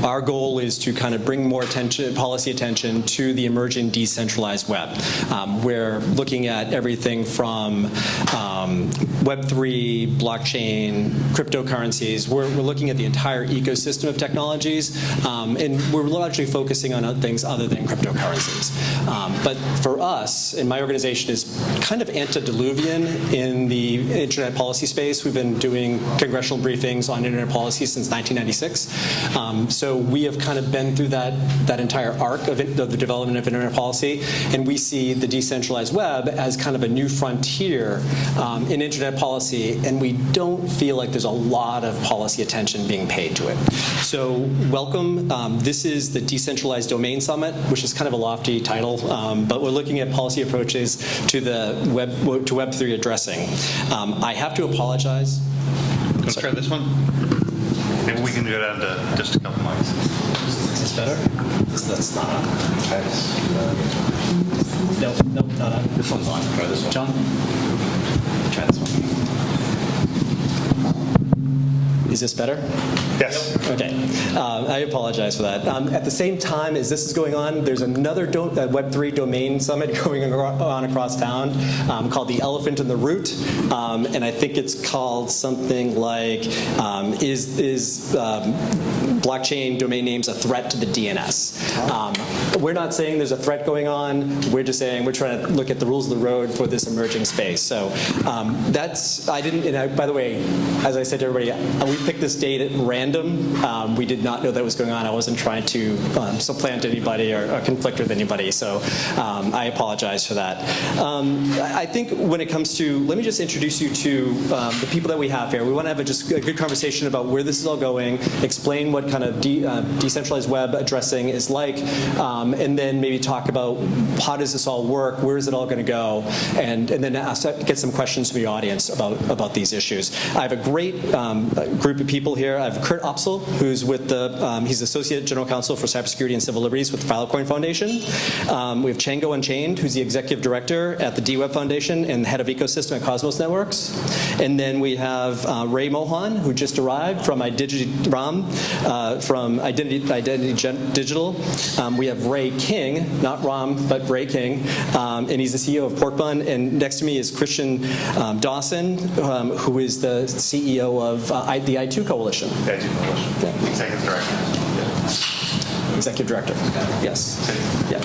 our goal is to kind of bring more policy attention to the emerging decentralized web. We're looking at everything from Web3, blockchain, cryptocurrencies. We're looking at the entire ecosystem of technologies, and we're largely focusing on things other than cryptocurrencies. But for us, and my organization is kind of antediluvian in the internet policy space. We've been doing congressional briefings on internet policy since 1996. So we have kind of been through that entire arc of the development of internet policy, and we see the decentralized web as kind of a new frontier in internet policy, and we don't feel like there's a lot of policy attention being paid to it. So welcome. This is the Decentralized Domain Summit, which is kind of a lofty title, but we're looking at policy approaches to Web3 addressing. I have to apologize. Let's try this one. Maybe we can go down to just a couple mics. Is this better? That's not on. Try this. No, not on. This one's on. Try this one. John? Try this one. Is this better? Yes. Okay. I apologize for that. At the same time as this is going on, there's another Web3 domain summit going on across town called the Elephant in the Root, and I think it's called something like is blockchain domain names a threat to the DNS? We're not saying there's a threat going on. We're just saying we're trying to look at the rules of the road for this emerging space. So by the way, as I said to everybody, we picked this date at random. We did not know that was going on. I wasn't trying to supplant anybody or conflict with anybody, so I apologize for that. I think when it comes to, let me just introduce you to the people that we have here. We want to have just a good conversation about where this is all going, explain what kind of decentralized web addressing is like, and then maybe talk about how does this all work, where is it all going to go, and then get some questions from the audience about these issues. I have a great group of people here. I have Kurt Opsahl, who's with he's Associate General Counsel for Cybersecurity and Civil Liberties with the Filecoin Foundation. We have Chjango Unchained, who's the Executive Director at the DWeb Foundation and Head of Ecosystem at Cosmos Networks. And then we have Ray Mohan, who just arrived from Identity Digital. We have Ray King, not Ram, but Ray King, and he's the CEO of Porkbun. And next to me is Christian Dawson, who is the CEO of the I2 Coalition. Yeah. Executive Director. Yeah. Executive Director. Yes. Yeah.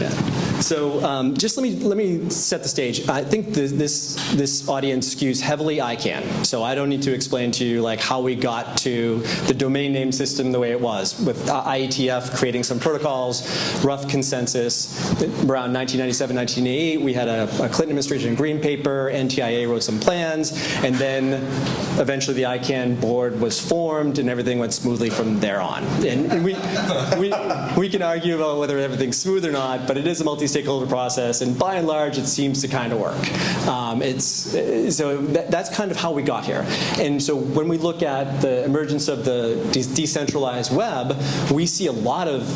Yeah. So just let me set the stage. I think this audience skews heavily ICANN, so I don't need to explain to you like how we got to the domain name system the way it was, with IETF creating some protocols, rough consensus. Around 1997, 1988, we had a Clinton administration green paper, NTIA wrote some plans, and then eventually the ICANN board was formed, and everything went smoothly from there on. And we can argue about whether everything's smooth or not, but it is a multi-stakeholder process, and by and large, it seems to kind of work. So that's kind of how we got here. And so when we look at the emergence of the decentralized web, we see a lot of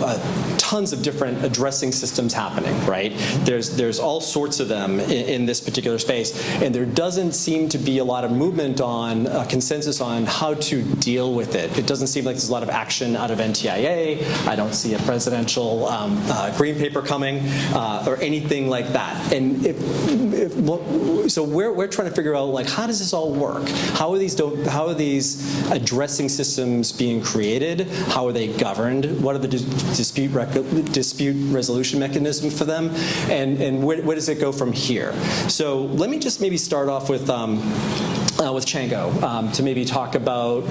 tons of different addressing systems happening, right? There's all sorts of them in this particular space, and there doesn't seem to be a lot of movement on a consensus on how to deal with it. It doesn't seem like there's a lot of action out of NTIA. I don't see a presidential green paper coming or anything like that. And so we're trying to figure out like how does this all work? How are these addressing systems being created? How are they governed? What are the dispute resolution mechanisms for them? And where does it go from here? So let me just maybe start off with Chjango to maybe talk about,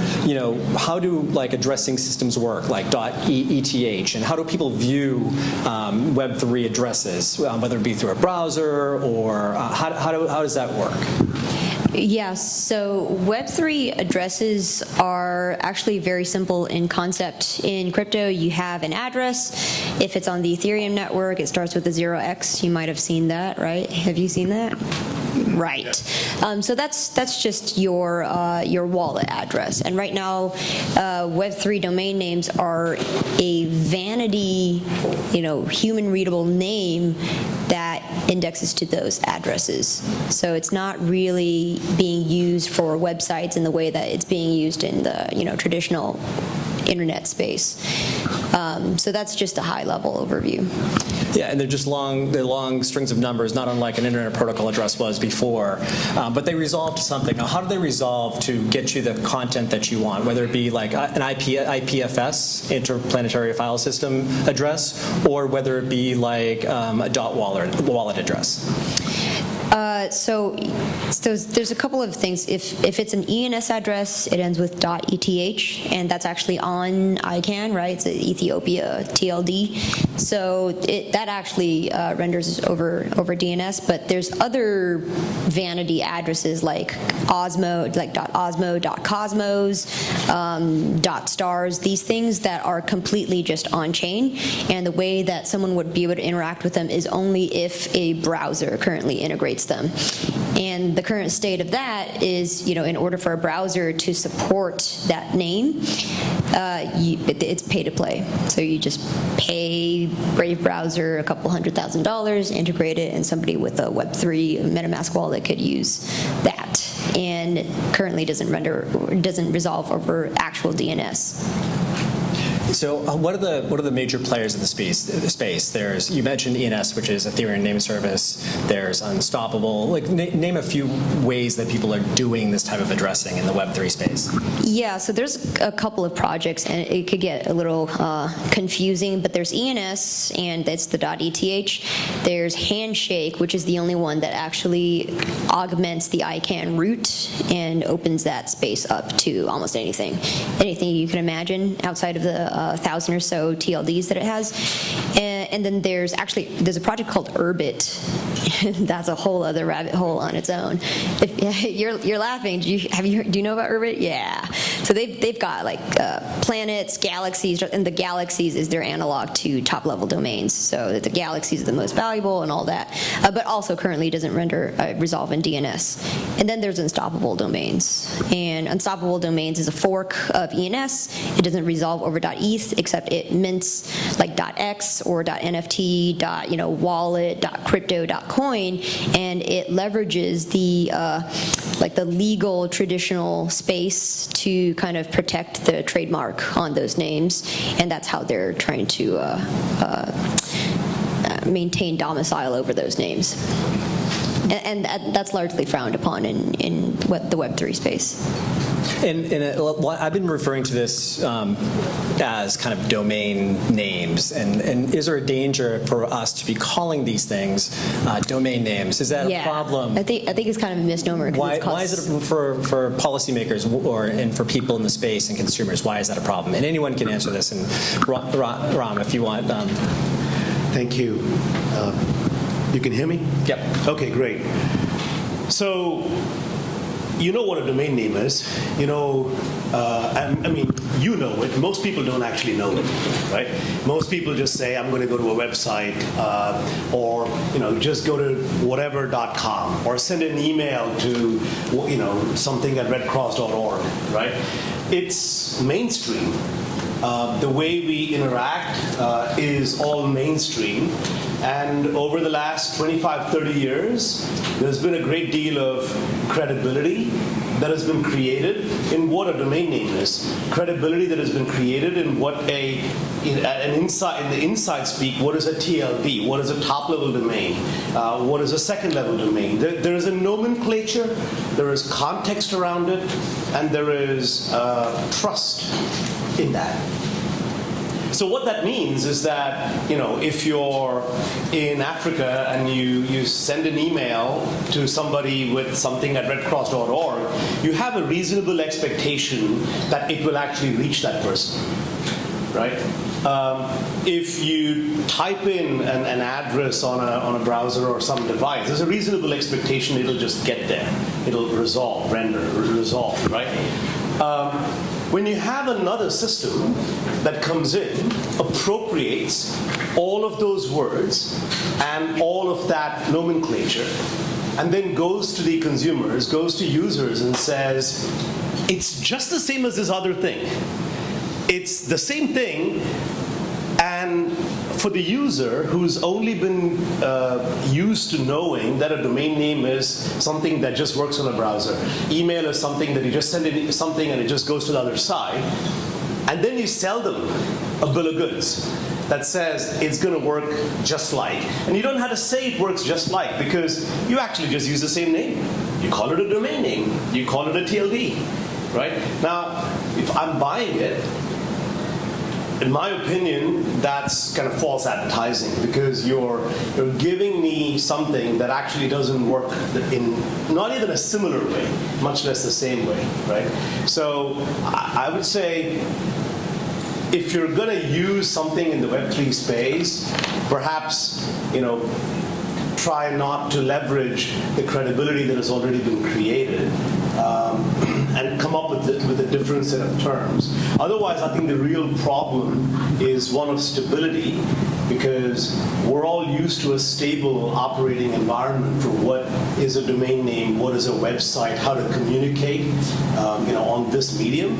how do like addressing systems work, like .eth, and how do people view Web3 addresses, whether it be through a browser or how does that work? Yes, so Web3 addresses are actually very simple in concept. In crypto, you have an address. If it's on the Ethereum network, it starts with a 0x. You might have seen that, right? Have you seen that? Right. So that's just your wallet address. And right now, Web3 domain names are a vanity, human readable name that indexes to those addresses. So it's not really being used for websites in the way that it's being used in the traditional internet space. So that's just a high-level overview. Yeah, and they're just long strings of numbers, not unlike an Internet Protocol address was before. But they resolve to something. Now, how do they resolve to get you the content that you want, whether it be like an IPFS, interplanetary file system address, or whether it be like a .wallet address? So there's a couple of things. If it's an ENS address, it ends with .eth, and that's actually on ICANN, right? It's Ethiopia TLD. So that actually renders over DNS. But there's other vanity addresses like Osmo, like .osmo, .cosmos, .stars. These things that are completely just on chain, and the way that someone would be able to interact with them is only if a browser currently integrates them. And the current state of that is, in order for a browser to support that name, it's pay to play. So you just pay Brave browser a couple $100,000, integrate it, and somebody with a Web3 MetaMask wallet could use that. And currently doesn't resolve over actual DNS. So what are the major players in the space? There's, you mentioned ENS, which is Ethereum name service. There's Unstoppable. Like name a few ways that people are doing this type of addressing in the Web3 space. Yeah, so there's a couple of projects, and it could get a little confusing, but there's ENS, and that's the .eth. There's Handshake, which is the only one that actually augments the ICANN root and opens that space up to almost anything you can imagine outside of the 1,000 or so TLDs that it has. And then there's a project called Urbit. That's a whole other rabbit hole on its own. You're laughing. Do you know about Urbit? Yeah. So they've got like planets, galaxies, and the galaxies is their analog to top level domains. So the galaxies are the most valuable and all that, but also currently doesn't resolve in DNS. And then there's Unstoppable Domains. And Unstoppable Domains is a fork of ENS. It doesn't resolve over .eth, except it mints like .x or .nft, wallet, .crypto, .coin, and it leverages the legal traditional space to kind of protect the trademark on those names, and that's how they're trying to maintain domicile over those names. And that's largely frowned upon in the Web3 space. And I've been referring to this as kind of domain names. And is there a danger for us to be calling these things domain names? Is that a problem? I think it's kind of a misnomer. Why is it for policymakers and for people in the space and consumers? Why is that a problem? And anyone can answer this. And Ram, if you want. Thank you. You can hear me? Yep. Okay, great. So, you know what a domain name is. You know it. Most people don't actually know it, right? Most people just say, I'm going to go to a website, or just go to whatever.com, or send an email to something at redcross.org, right? It's mainstream. The way we interact is all mainstream. And over the last 25, 30 years, there's been a great deal of credibility that has been created in what a domain name is. Credibility that has been created in what in the inside speak, what is a TLD? What is a top-level domain? What is a second-level domain? There is a nomenclature, there is context around it, and there is trust in that. So what that means is that, if you're in Africa and you send an email to somebody with something at redcross.org, you have a reasonable expectation that it will actually reach that person, right? If you type in an address on a browser or some device, there's a reasonable expectation it'll just get there. It'll resolve, right? When you have another system that comes in, appropriates all of those words and all of that nomenclature, and then goes to the consumers, goes to users and says, it's just the same as this other thing. It's the same thing, and for the user who's only been used to knowing that a domain name is something that just works on a browser, email is something that you just send in something and it just goes to the other side, and then you sell them a bill of goods that says it's going to work just like. And you don't have to say it works just like, because you actually just use the same name. You call it a domain name. You call it a TLD, right? Now, if I'm buying it, in my opinion, that's kind of false advertising, because you're giving me something that actually doesn't work in not even a similar way, much less the same way, right? So I would say, if you're going to use something in the Web3 space, perhaps, try not to leverage the credibility that has already been created, and come up with a different set of terms. Otherwise, I think the real problem is one of stability, because we're all used to a stable operating environment for what is a domain name, what is a website, how to communicate, on this medium,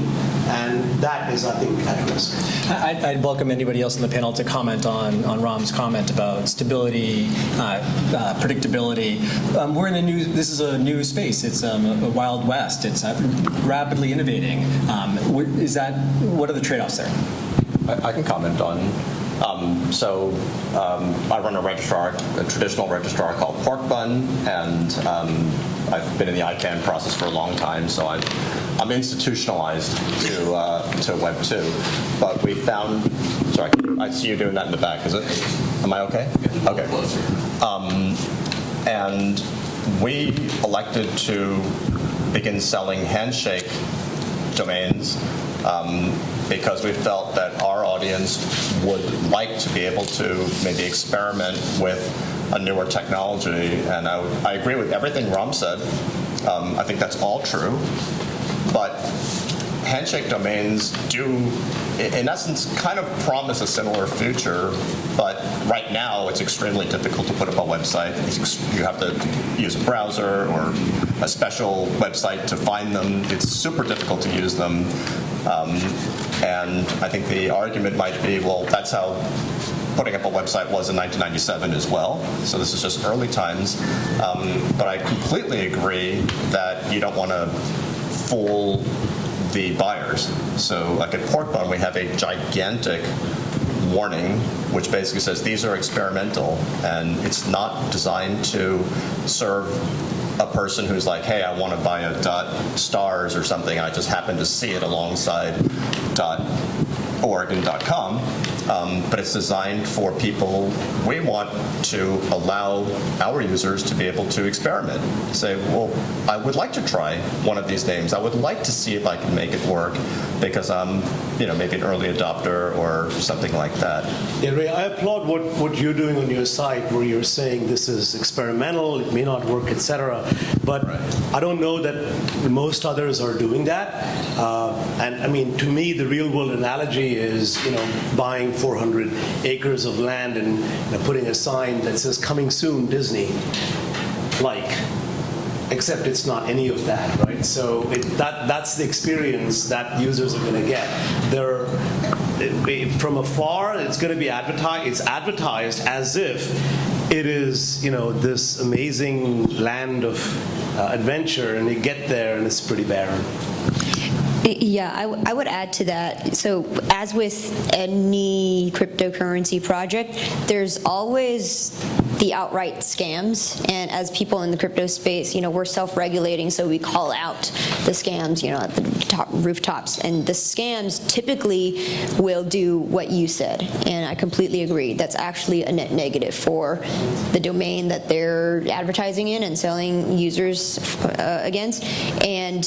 and that is, I think, at risk. I'd welcome anybody else on the panel to comment on Ram's comment about stability, predictability. We're in this is a new space. It's a wild west. It's rapidly innovating. What are the trade-offs there? I can comment on. I run a traditional registrar called Porkbun, and I've been in the ICANN process for a long time, so I'm institutionalized to Web 2. But we found, sorry, I see you doing that in the back. Is it? Am I okay? Okay. And we elected to begin selling handshake domains because we felt that our audience would like to be able to maybe experiment with a newer technology. And I agree with everything Ram said. I think that's all true. But handshake domains do, in essence, kind of promise a similar future, but right now it's extremely difficult to put up a website. You have to use a browser or a special website to find them. It's super difficult to use them. And I think the argument might be, well, that's how putting up a website was in 1997 as well. So this is just early times. But I completely agree that you don't want to fool the buyers. So like at Porkbun, we have a gigantic warning, which basically says these are experimental, and it's not designed to serve a person who's like, hey, I want to buy a .stars or something, I just happen to see it alongside .oregon.com. But it's designed for people. We want to allow our users to be able to experiment. Say, well, I would like to try one of these names. I would like to see if I can make it work because I'm, maybe an early adopter or something like that. Yeah, Ray, I applaud what you're doing on your site, where you're saying this is experimental, it may not work, etc. But right. I don't know that most others are doing that. And I mean, to me, the real-world analogy is, buying 400 acres of land and putting a sign that says "Coming soon, Disney," except it's not any of that, right? So that's the experience that users are going to get. From afar, it's going to be advertised. It's advertised as if it is, this amazing land of adventure, and you get there and it's pretty barren. Yeah, I would add to that. So as with any cryptocurrency project, there's always the outright scams. And as people in the crypto space, we're self-regulating, so we call out the scams, at the top rooftops. And the scams typically will do what you said. And I completely agree. That's actually a net negative for the domain that they're advertising in and selling users against, and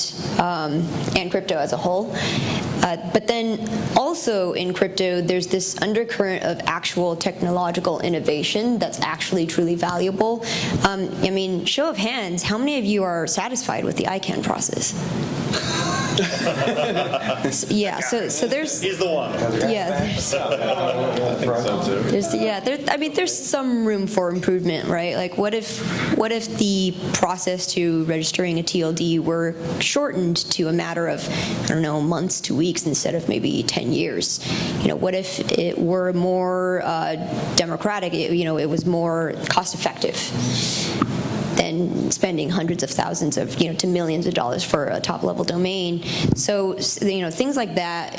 crypto as a whole. But then also in crypto, there's this undercurrent of actual technological innovation that's actually truly valuable. I mean, show of hands, how many of you are satisfied with the ICANN process? Yeah, so there's, He's the one. yeah, there's some room for improvement, right? Like, what if the process to registering a TLD were shortened to a matter of, I don't know, months to weeks instead of maybe 10 years? What if it were more democratic? It was more cost-effective than spending hundreds of thousands of, to millions of dollars for a top-level domain. So, things like that,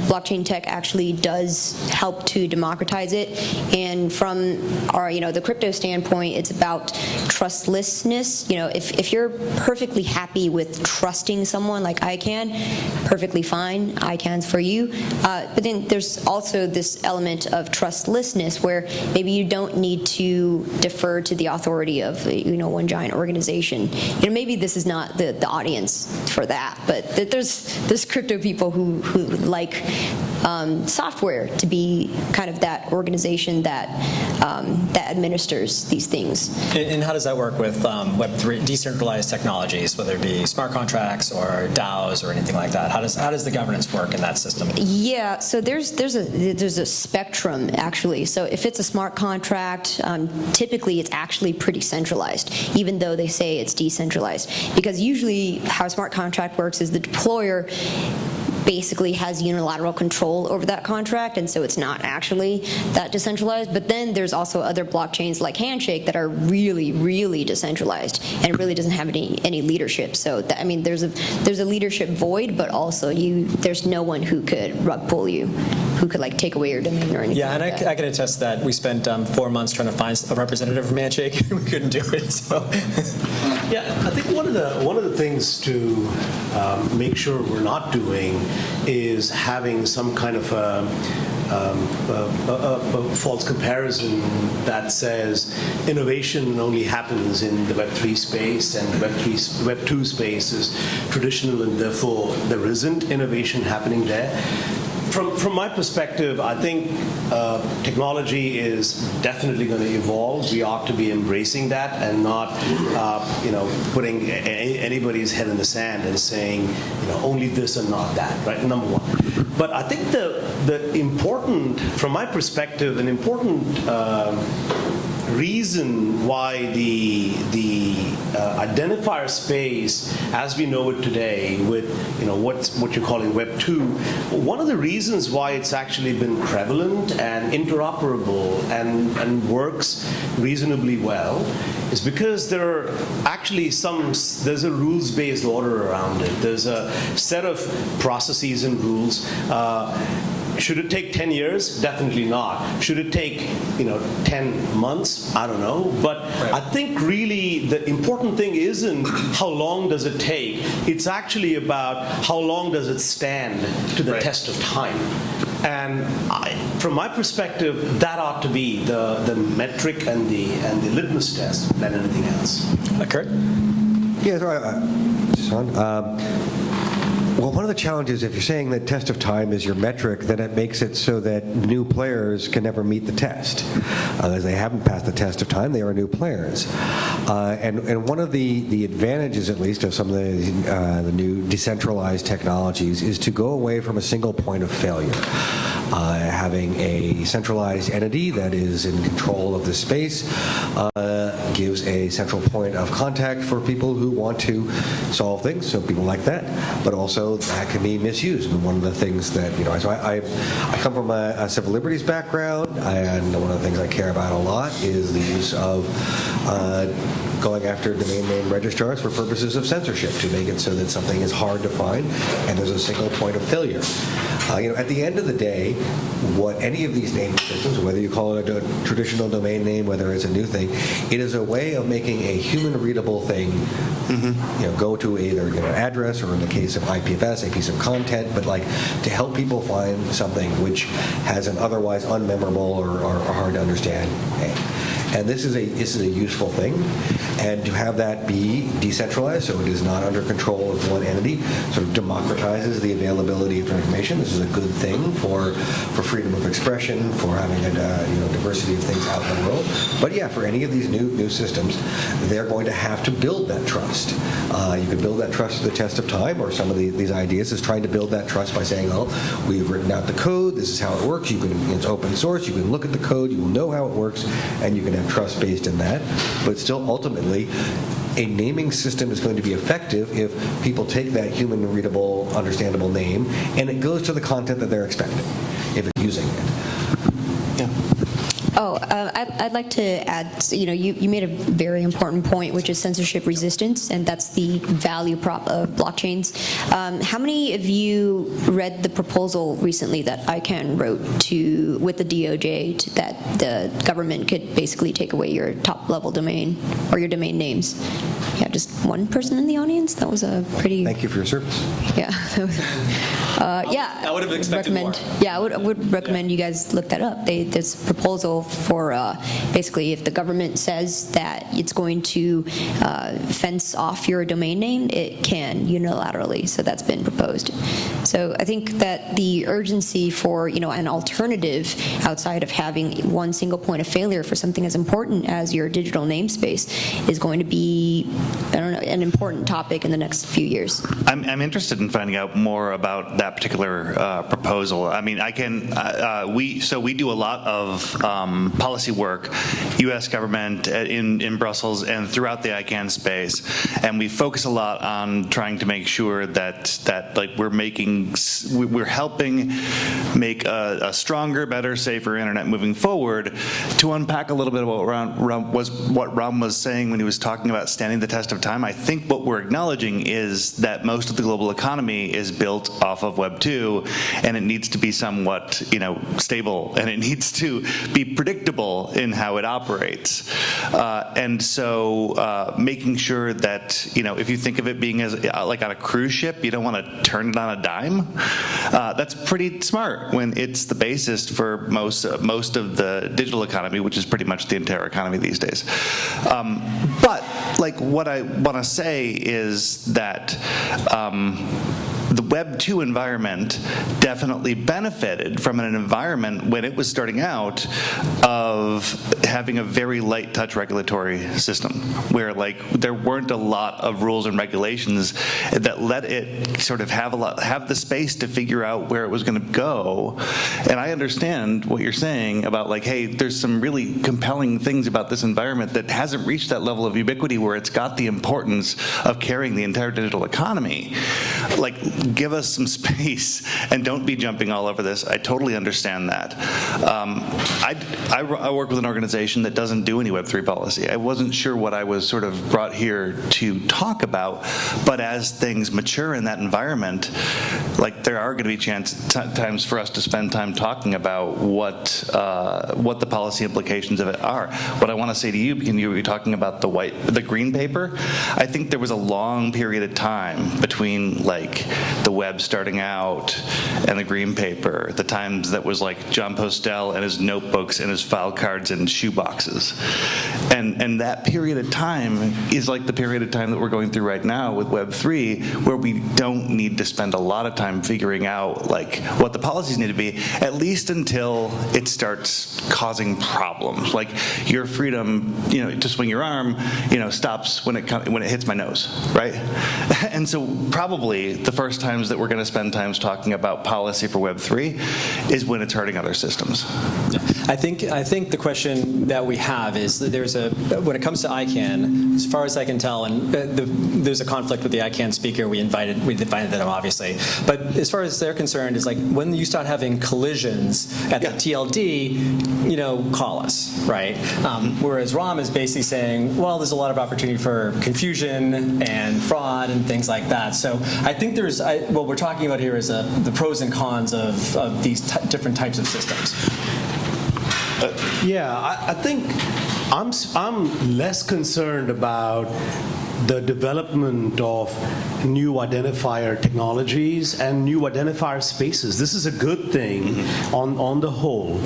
blockchain tech actually does help to democratize it. And from our, the crypto standpoint, it's about trustlessness. If you're perfectly happy with trusting someone like ICANN, perfectly fine, ICANN's for you. But then there's also this element of trustlessness where maybe you don't need to defer to the authority of one giant organization. Maybe this is not the audience for that, but there's crypto people who like software to be kind of that organization that administers these things. And how does that work with Web3 decentralized technologies, whether it be smart contracts or DAOs or anything like that? How does the governance work in that system? Yeah, so there's a spectrum actually. So if it's a smart contract, typically it's actually pretty centralized, even though they say it's decentralized. Because usually how a smart contract works is the deployer basically has unilateral control over that contract, and so it's not actually that decentralized. But then there's also other blockchains like Handshake that are really, really decentralized and really doesn't have any leadership. So there's a leadership void, but also there's no one who could rug pull you, who could take away your domain or anything. Yeah, and like I can attest that we spent 4 months trying to find a representative from Handshake. We couldn't do it. So. Yeah, I think one of the things to make sure we're not doing is having some kind of a false comparison that says innovation only happens in the Web3 space and Web2 space is traditional and therefore there isn't innovation happening there. From my perspective, I think technology is definitely going to evolve. We ought to be embracing that and not, putting anybody's head in the sand and saying, only this and not that, right? Number one. But I think the important, from my perspective, an important reason why the identifier space, as we know it today, with what you're calling Web 2, one of the reasons why it's actually been prevalent and interoperable and works reasonably well is because there are actually there's a rules-based order around it. There's a set of processes and rules. Should it take 10 years? Definitely not. Should it take 10 months? I don't know. But I think really the important thing isn't how long does it take. It's actually about how long does it stand to the test of time. And from my perspective, that ought to be the metric and the litmus test than anything else. Kurt? Yeah, well, one of the challenges, if you're saying that test of time is your metric, then it makes it so that new players can never meet the test. As they haven't passed the test of time, they are new players. And one of the advantages, at least, of some of the new decentralized technologies is to go away from a single point of failure. Having a centralized entity that is in control of the space gives a central point of contact for people who want to solve things, so people like that, but also that can be misused. And one of the things that, so I come from a civil liberties background, and one of the things I care about a lot is the use of going after domain name registrars for purposes of censorship to make it so that something is hard to find and there's a single point of failure. At the end of the day, what any of these naming systems, whether you call it a traditional domain name, whether it's a new thing, it is a way of making a human-readable thing go to either an address or, in the case of IPFS, a piece of content, but to help people find something which has an otherwise unmemorable or hard to understand name. And this is a useful thing. And to have that be decentralized, so it is not under control of one entity, sort of democratizes the availability of information. This is a good thing for freedom of expression, for having a diversity of things out in the world. But yeah, for any of these new systems, they're going to have to build that trust. You can build that trust through the test of time, or some of these ideas is trying to build that trust by saying, oh, we've written out the code, this is how it works, it's open source, you can look at the code, you will know how it works, and you can have trust based in that. But still, ultimately, a naming system is going to be effective if people take that human readable, understandable name and it goes to the content that they're expecting, if it's using it. Oh, I'd like to add, you made a very important point, which is censorship resistance, and that's the value prop of blockchains. How many of you read the proposal recently that ICANN wrote with the DOJ that the government could basically take away your top-level domain or your domain names? Yeah, just one person in the audience? That was a pretty... Thank you for your service. Yeah. Yeah. I would have expected more. Yeah, I would recommend you guys look that up. There's a proposal for basically if the government says that it's going to fence off your domain name, it can unilaterally. So that's been proposed. So I think that the urgency for an alternative outside of having one single point of failure for something as important as your digital namespace is going to be, I don't know, an important topic in the next few years. I'm interested in finding out more about that particular proposal. I mean, we do a lot of policy work, U.S. government in Brussels and throughout the ICANN space, and we focus a lot on trying to make sure that like we're helping make a stronger, better, safer internet moving forward. To unpack a little bit about what Ram was saying when he was talking about standing the test of time, I think what we're acknowledging is that most of the global economy is built off of Web 2, and it needs to be somewhat, stable, and it needs to be predictable in how it operates. And so making sure that, if you think of it being as like on a cruise ship, you don't want to turn it on a dime. That's pretty smart when it's the basis for most of the digital economy, which is pretty much the entire economy these days. But like what I want to say is that the Web 2 environment definitely benefited from an environment when it was starting out of having a very light touch regulatory system where there weren't a lot of rules and regulations that let it sort of have the space to figure out where it was going to go. And I understand what you're saying about hey, there's some really compelling things about this environment that hasn't reached that level of ubiquity where it's got the importance of carrying the entire digital economy. Give us some space and don't be jumping all over this. I totally understand that. I work with an organization that doesn't do any Web3 policy. I wasn't sure what I was sort of brought here to talk about, but as things mature in that environment, there are going to be times for us to spend time talking about what the policy implications of it are. What I want to say to you, because you were talking about the green paper, I think there was a long period of time between the web starting out and the green paper, the times that was John Postel and his notebooks and his file cards and shoe boxes. And that period of time is the period of time that we're going through right now with Web3, where we don't need to spend a lot of time figuring out what the policies need to be, at least until it starts causing problems. Your freedom, to swing your arm, stops when it hits my nose, right? And so probably the first times that we're going to spend time talking about policy for Web3 is when it's hurting other systems. I think the question that we have is that when it comes to ICANN, as far as I can tell, and there's a conflict with the ICANN speaker. We invited them obviously, but as far as they're concerned, is when you start having collisions at the TLD, call us, right? Whereas Ram is basically saying, well, there's a lot of opportunity for confusion and fraud and things like that. So I think what we're talking about here is the pros and cons of these different types of systems. I think I'm less concerned about the development of new identifier technologies and new identifier spaces. This is a good thing on the whole.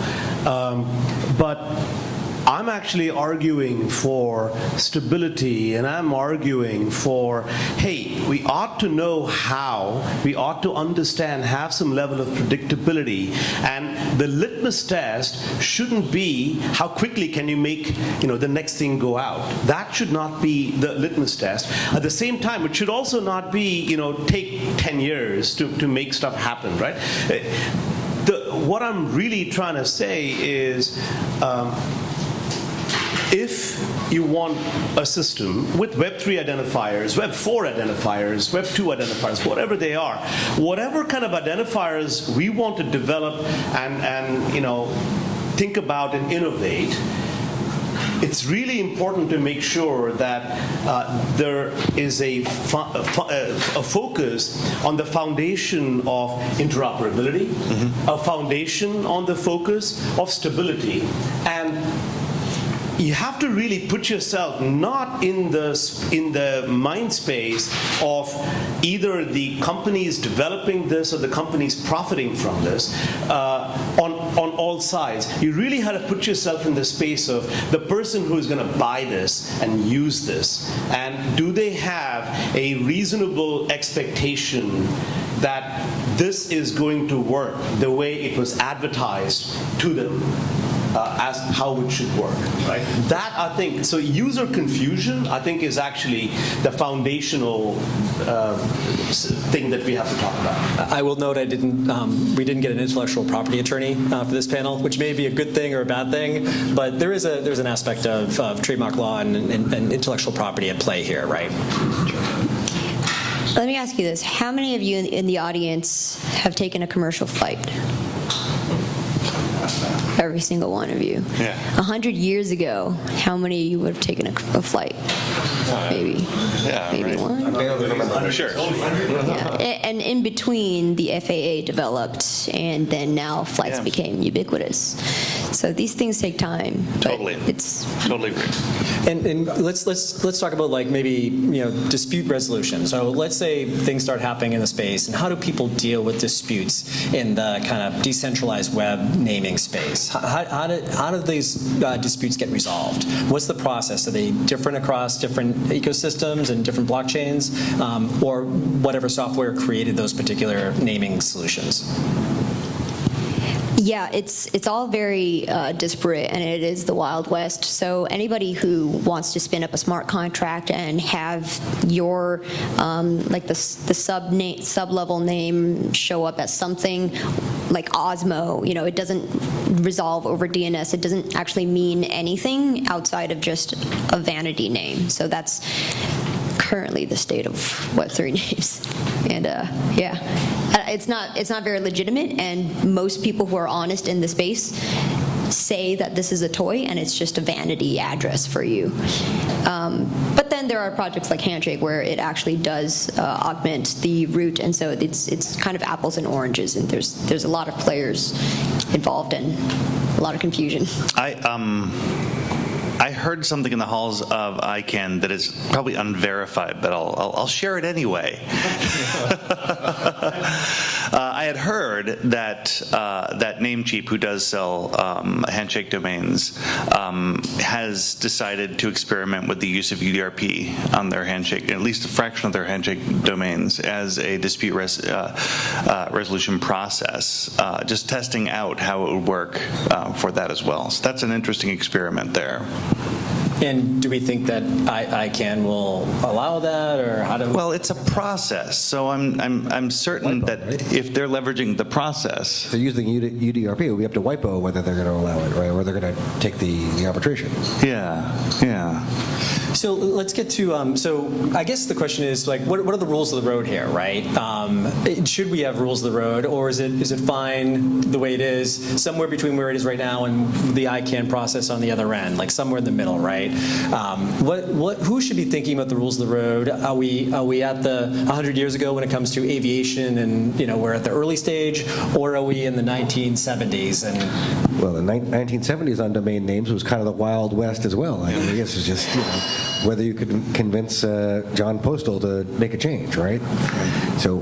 But I'm actually arguing for stability, and I'm arguing for, hey, we ought to know how, we ought to understand, have some level of predictability, and the litmus test shouldn't be how quickly can you make the next thing go out. That should not be the litmus test. At the same time, it should also not be take 10 years to make stuff happen, right? What I'm really trying to say is, if you want a system with Web3 identifiers, Web4 identifiers, Web2 identifiers, whatever they are, whatever kind of identifiers we want to develop and think about and innovate, it's really important to make sure that there is a focus on the foundation of interoperability, a foundation on the focus of stability, and you have to really put yourself not in the mind space of either the companies developing this or the companies profiting from this on all sides. You really have to put yourself in the space of the person who is going to buy this and use this. And do they have a reasonable expectation that this is going to work the way it was advertised to them? As how it should work, right? That, I think, so user confusion, I think, is actually the foundational thing that we have to talk about. I will note we didn't get an intellectual property attorney for this panel, which may be a good thing or a bad thing, but there's an aspect of trademark law and intellectual property at play here, right? Let me ask you this. How many of you in the audience have taken a commercial flight? Every single one of you. Yeah. 100 years ago, how many of you would have taken a flight? Maybe right. one? I barely remember. Sure. Yeah. And in between, the FAA developed, and then now flights became ubiquitous. So these things take time. Totally. Totally agree. And let's talk about maybe dispute resolution. So let's say things start happening in the space, and how do people deal with disputes in the kind of decentralized web naming space? How do these disputes get resolved? What's the process? Are they different across different ecosystems and different blockchains, or whatever software created those particular naming solutions? Yeah, it's all very disparate, and it is the Wild West. So anybody who wants to spin up a smart contract and have your the sub-level name show up as something like Osmo, it doesn't resolve over DNS. It doesn't actually mean anything outside of just a vanity name. So that's currently the state of Web3 names, and it's not very legitimate. And most people who are honest in the space say that this is a toy and it's just a vanity address for you. But then there are projects like Handshake where it actually does augment the root, and so it's kind of apples and oranges, and there's a lot of players involved and a lot of confusion. I heard something in the halls of ICANN that is probably unverified, but I'll share it anyway. I had heard that that Namecheap, who does sell Handshake domains, has decided to experiment with the use of UDRP on their Handshake, at least a fraction of their Handshake domains, as a dispute resolution process, just testing out how it would work for that as well. So that's an interesting experiment there. And do we think that ICANN will allow that, or how do? Well, it's a process, so I'm certain that if they're leveraging the process, if they're using UDRP, it will be up to WIPO whether they're going to allow it, right, or they're going to take the arbitration. Yeah. So let's get to, so I guess the question is, what are the rules of the road here, right? Should we have rules of the road, or is it fine the way it is, somewhere between where it is right now and the ICANN process on the other end, somewhere in the middle, right? Who should be thinking about the rules of the road? Are we at the 100 years ago when it comes to aviation, and we're at the early stage, or are we in the 1970s? And well, the 1970s on domain names was kind of the Wild West as well. I guess it's just whether you could convince John Postal to make a change, right? So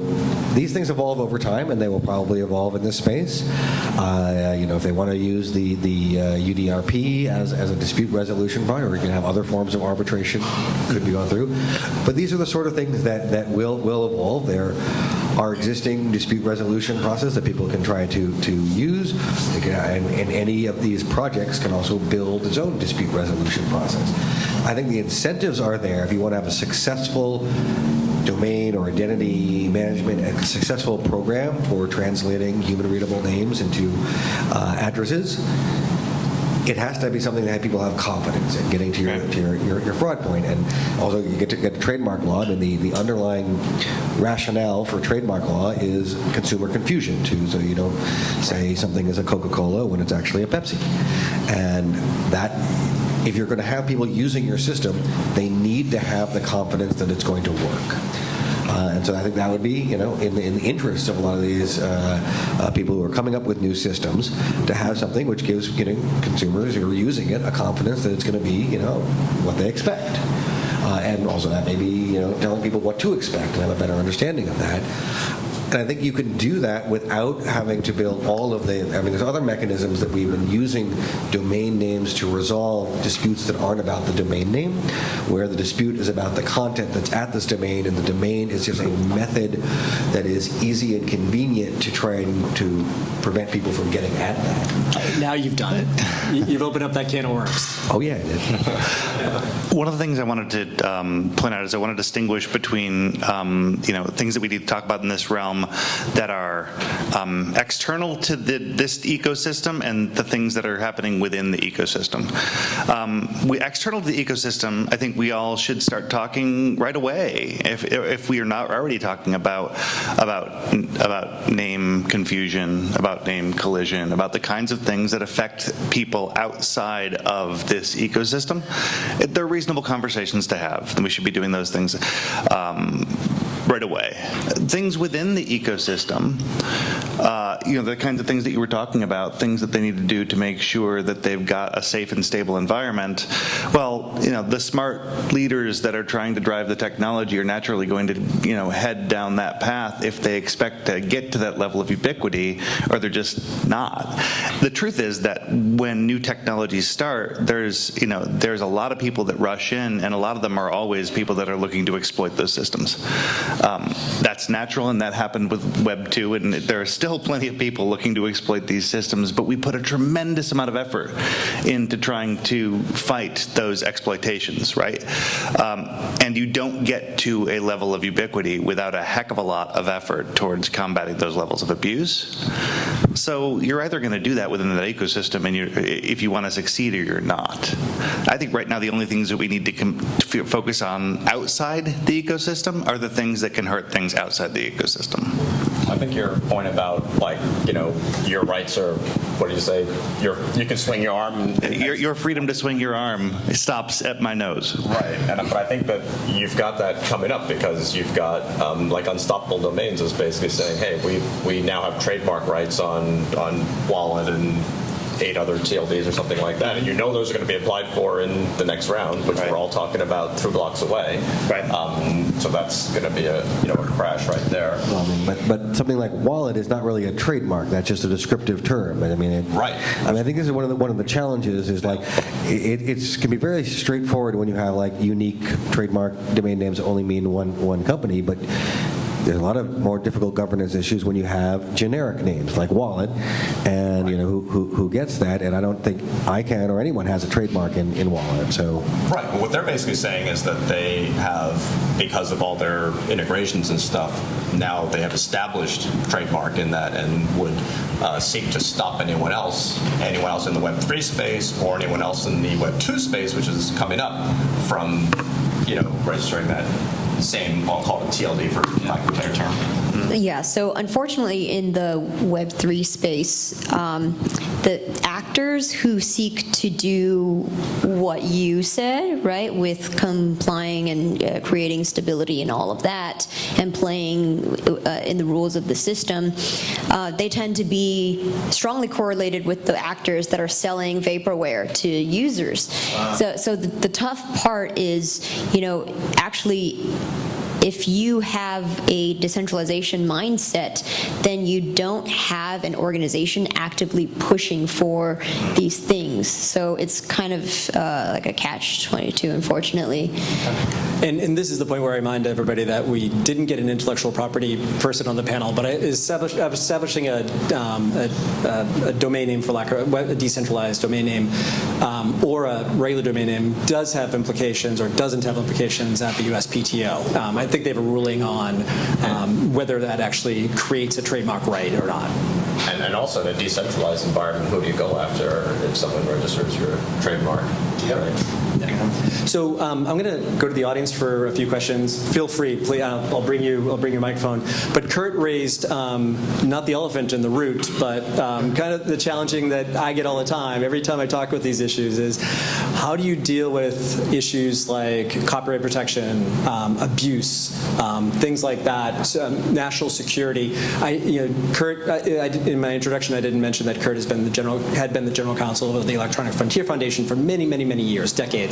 these things evolve over time, and they will probably evolve in this space. If they want to use the UDRP as a dispute resolution product, or you can have other forms of arbitration could be gone through. But these are the sort of things that will evolve. There are existing dispute resolution process that people can try to use, and any of these projects can also build its own dispute resolution process. I think the incentives are there if you want to have a successful domain or identity management, a successful program for translating human-readable names into addresses. It has to be something that people have confidence in getting to your fraud point. And also you get to trademark law, and the underlying rationale for trademark law is consumer confusion too, so you don't say something is a Coca-Cola when it's actually a Pepsi. And that, if you're going to have people using your system, they need to have the confidence that it's going to work. And so I think that would be, in the interest of a lot of these people who are coming up with new systems, to have something which gives consumers who are using it a confidence that it's going to be, what they expect. And also that may be, telling people what to expect and have a better understanding of that. And I think you can do that without having to build all of there's other mechanisms that we've been using domain names to resolve disputes that aren't about the domain name, where the dispute is about the content that's at this domain, and the domain is just a method that is easy and convenient to try and to prevent people from getting at that. Now you've done it. You've opened up that can of worms. Oh, yeah, I did. One of the things I wanted to point out is I want to distinguish between things that we need to talk about in this realm that are external to this ecosystem and the things that are happening within the ecosystem. External to the ecosystem, I think we all should start talking right away, if we are not already talking about name confusion, about name collision, about the kinds of things that affect people outside of this ecosystem. They're reasonable conversations to have, and we should be doing those things right away. Things within the ecosystem, the kinds of things that you were talking about, things that they need to do to make sure that they've got a safe and stable environment. Well, the smart leaders that are trying to drive the technology are naturally going to, head down that path if they expect to get to that level of ubiquity, or they're just not. The truth is that when new technologies start, there's a lot of people that rush in, and a lot of them are always people that are looking to exploit those systems. That's natural, and that happened with Web 2, and there are still plenty of people looking to exploit these systems, but we put a tremendous amount of effort into trying to fight those exploitations, right? And you don't get to a level of ubiquity without a heck of a lot of effort towards combating those levels of abuse. So you're either going to do that within that ecosystem, and if you want to succeed, or you're not. I think right now the only things that we need to focus on outside the ecosystem are the things that can hurt things outside the ecosystem. I think your point about, your rights are, what do you say? You can swing your arm. Your freedom to swing your arm stops at my nose. Right, but I think that you've got that coming up, because you've got, Unstoppable Domains is basically saying, hey, we now have trademark rights on Wallet and 8 other TLDs or something like that, and those are going to be applied for in the next round, which we're all talking about 2 blocks away. Right. So that's going to be a crash right there. Well, but something like wallet is not really a trademark. That's just a descriptive term. Right. I think this is one of the challenges. Is it can be very straightforward when you have unique trademark domain names that only mean one company, but there's a lot of more difficult governance issues when you have generic names like wallet, and who gets that? And I don't think ICANN or anyone has a trademark in wallet. So right, but what they're basically saying is that they have, because of all their integrations and stuff, now they have established trademark in that, and would seek to stop anyone else in the Web3 space or anyone else in the Web 2 space, which is coming up, from registering that same, I'll call it TLD for lack of a better term. Yeah, so unfortunately in the Web3 space, the actors who seek to do what you said, right, with complying and creating stability and all of that, and playing in the rules of the system, they tend to be strongly correlated with the actors that are selling vaporware to users. So the tough part is, actually, if you have a decentralization mindset, then you don't have an organization actively pushing for these things. So it's kind of like a catch-22, unfortunately. And this is the point where I remind everybody that we didn't get an intellectual property person on the panel, but establishing a domain name, for lack of a decentralized domain name, or a regular domain name does have implications or doesn't have implications at the USPTO. I think they have a ruling on whether that actually creates a trademark right or not. And also in a decentralized environment, who do you go after if someone registers your trademark? Yep. Right? So I'm going to go to the audience for a few questions. Feel free, please. I'll bring your microphone. But Kurt raised not the elephant in the room, but kind of the challenging that I get all the time. Every time I talk with these issues is how do you deal with issues like copyright protection, abuse, things like that, national security. Kurt, in my introduction, I didn't mention that Kurt had been the general counsel of the Electronic Frontier Foundation for many, many, many years, decades.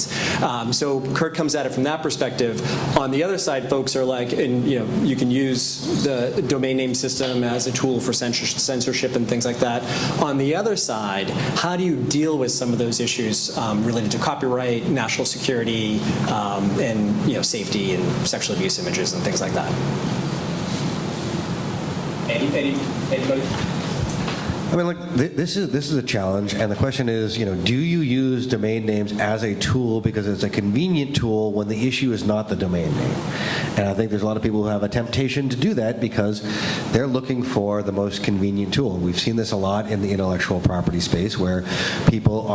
So Kurt comes at it from that perspective. On the other side, folks are like, you can use the domain name system as a tool for censorship and things like that. On the other side, how do you deal with some of those issues related to copyright, national security, and safety and sexual abuse images and things like that? Anybody? I mean, this is a challenge, and the question is, do you use domain names as a tool because it's a convenient tool when the issue is not the domain name? And I think there's a lot of people who have a temptation to do that because they're looking for the most convenient tool. We've seen this a lot in the intellectual property space where people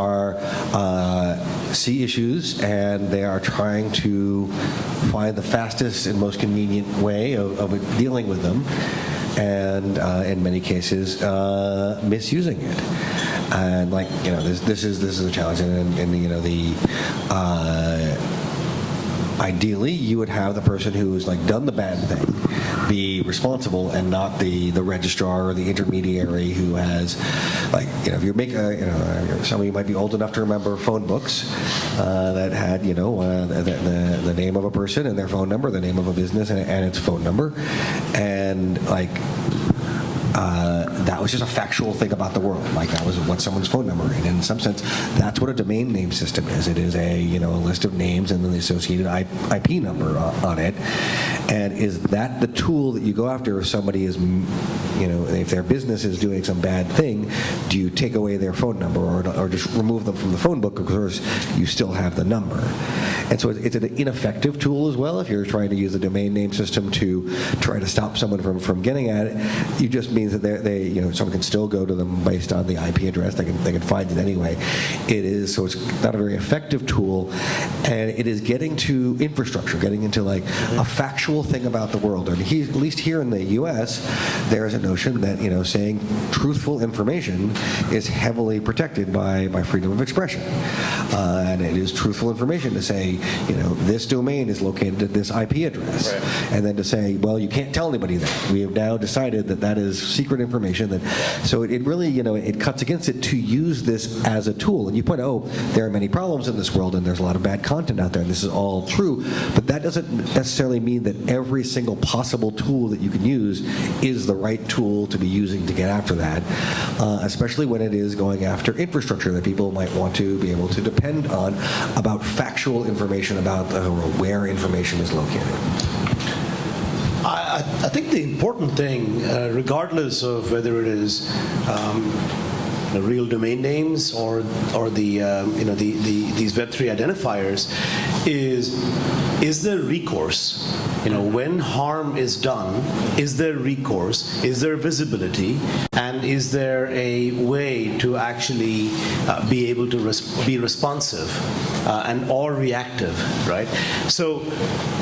see issues and they are trying to find the fastest and most convenient way of dealing with them. And in many cases, misusing it, and this is a challenge. And ideally, you would have the person who's done the bad thing be responsible, and not the registrar or the intermediary who has, if you make some of you might be old enough to remember phone books that had the name of a person and their phone number, the name of a business and its phone number, and that was just a factual thing about the world. That was what someone's phone number. And in some sense, that's what a domain name system is. It is a list of names and then the associated IP number on it. And is that the tool that you go after if somebody is, if their business is doing some bad thing? Do you take away their phone number or just remove them from the phone book? Of course, you still have the number. And so it's an ineffective tool as well if you're trying to use the domain name system to try to stop someone from getting at it. It just means that someone can still go to them based on the IP address. They can find it anyway. So it's not a very effective tool, and it is getting to infrastructure, getting into a factual thing about the world. And at least here in the U.S., there is a notion that saying truthful information is heavily protected by freedom of expression, and it is truthful information to say this domain is located at this IP address, right. And then to say, well, you can't tell anybody that. We have now decided that is secret information. So it really, it cuts against it to use this as a tool. And you point out, there are many problems in this world, and there's a lot of bad content out there, and this is all true. But that doesn't necessarily mean that every single possible tool that you can use is the right tool to be using to get after that, especially when it is going after infrastructure that people might want to be able to depend on about factual information about where information is located. I think the important thing, regardless of whether it is the real domain names or these Web3 identifiers, is there recourse when harm is done, is there recourse, is there visibility, and is there a way to actually be able to be responsive and or reactive, right? So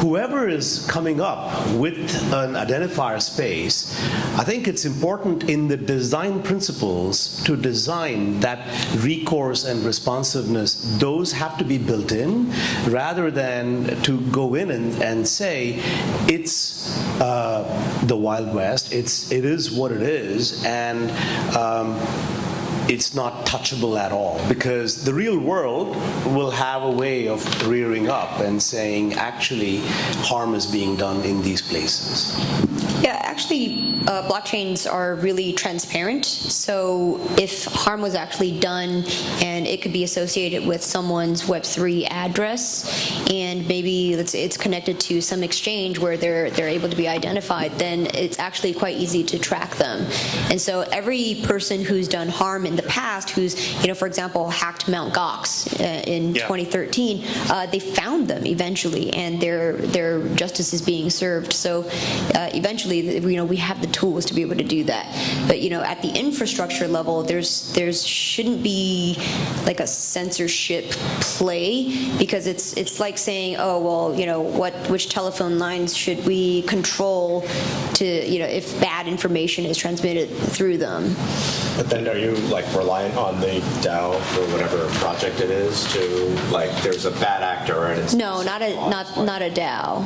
whoever is coming up with an identifier space, I think it's important in the design principles to design that recourse and responsiveness. Those have to be built in rather than to go in and say it's the Wild West. It is what it is, and it's not touchable at all, because the real world will have a way of rearing up and saying, actually, harm is being done in these places. Yeah, actually, blockchains are really transparent. So if harm was actually done and it could be associated with someone's Web3 address, and maybe it's connected to some exchange where they're able to be identified, then it's actually quite easy to track them. And so every person who's done harm in the past, who's, for example, hacked Mt. Gox in 2013, they found them eventually, and their justice is being served. So eventually, we have the tools to be able to do that. But at the infrastructure level, there's shouldn't be like a censorship play, because it's like saying, oh well, which telephone lines should we control to if bad information is transmitted through them. But then are you reliant on the DAO for whatever project it is to there's a bad actor and it's No, not a DAO.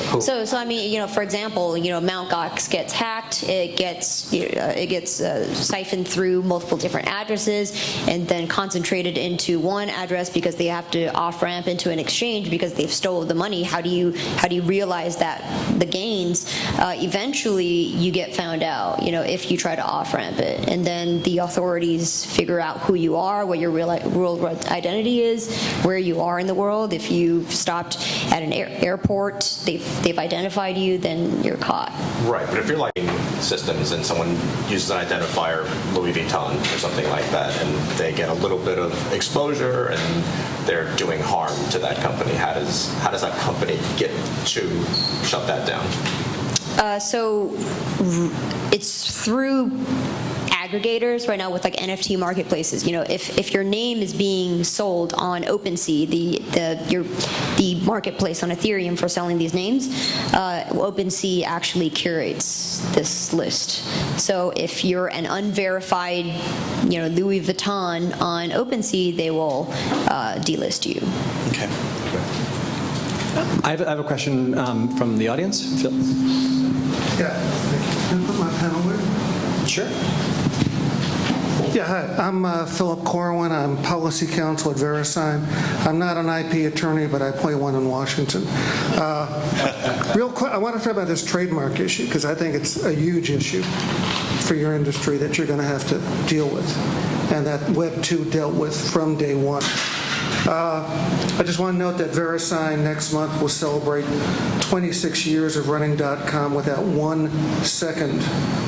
who? So I mean, for example, Mt. Gox gets hacked. It gets siphoned through multiple different addresses and then concentrated into one address because they have to off-ramp into an exchange because they've stolen the money. How do you realize that the gains? Eventually, you get found out. If you try to off-ramp it, and then the authorities figure out who you are, what your real identity is, where you are in the world. If you've stopped at an airport, they've identified you, then you're caught. Right, but if you're systems and someone uses an identifier, Louis Vuitton or something like that, and they get a little bit of exposure and they're doing harm to that company, how does that company get to shut that down? So it's through aggregators right now with NFT marketplaces. If your name is being sold on OpenSea, the marketplace on Ethereum for selling these names, OpenSea actually curates this list. So if you're an unverified, Louis Vuitton on OpenSea, they will delist you. Okay. I have a question from the audience. Phil? Yeah, can I put my pen away? Sure. Yeah, hi. I'm Philip Corwin. I'm Policy Counsel at VeriSign. I'm not an IP attorney, but I play one in Washington. Real quick, I want to talk about this trademark issue because I think it's a huge issue for your industry that you're going to have to deal with, and that Web 2 dealt with from day one. I just want to note that VeriSign next month will celebrate 26 years of running .com without 1 second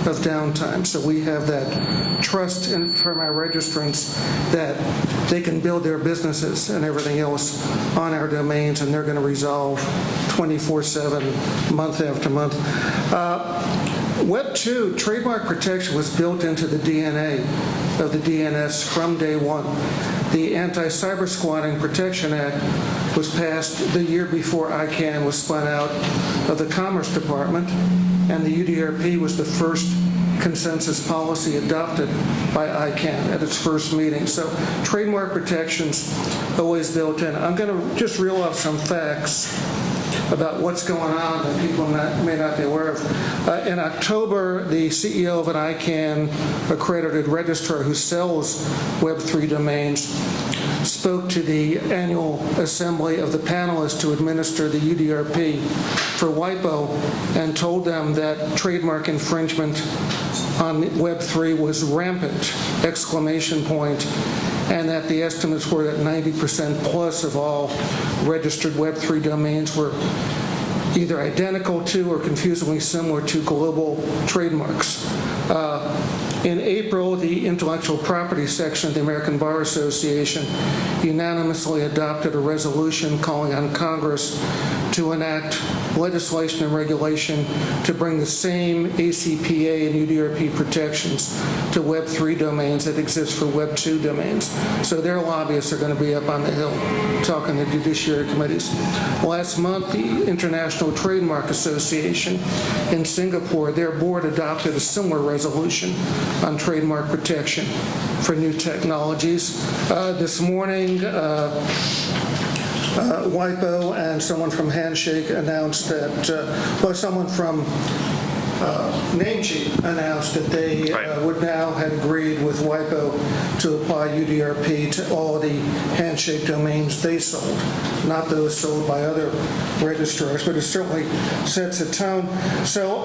of downtime. So we have that trust from our registrants that they can build their businesses and everything else on our domains, and they're going to resolve 24/7, month after month. Web 2 trademark protection was built into the DNA of the DNS from day one. The Anti-Cyber Squatting Protection Act was passed the year before ICANN was spun out of the Commerce Department, and the UDRP was the first consensus policy adopted by ICANN at its first meeting. So trademark protection's always built in. I'm going to just reel off some facts about what's going on that people may not be aware of. In October, the CEO of an ICANN accredited registrar who sells Web3 domains spoke to the annual assembly of the panelists to administer the UDRP for WIPO and told them that trademark infringement on Web3 was rampant, exclamation point, and that the estimates were that 90% plus of all registered Web3 domains were either identical to or confusingly similar to global trademarks. In April, the intellectual property section of the American Bar Association unanimously adopted a resolution calling on Congress to enact legislation and regulation to bring the same ACPA and UDRP protections to Web3 domains that exist for Web2 domains. So their lobbyists are going to be up on the Hill talking to judiciary committees. Last month, the International Trademark Association in Singapore, their board adopted a similar resolution on trademark protection for new technologies. This morning, WIPO and someone from Handshake announced that, someone from Namecheap announced that they would now have agreed with WIPO to apply UDRP to all the Handshake domains they sold, not those sold by other registrars, but it certainly sets a tone. So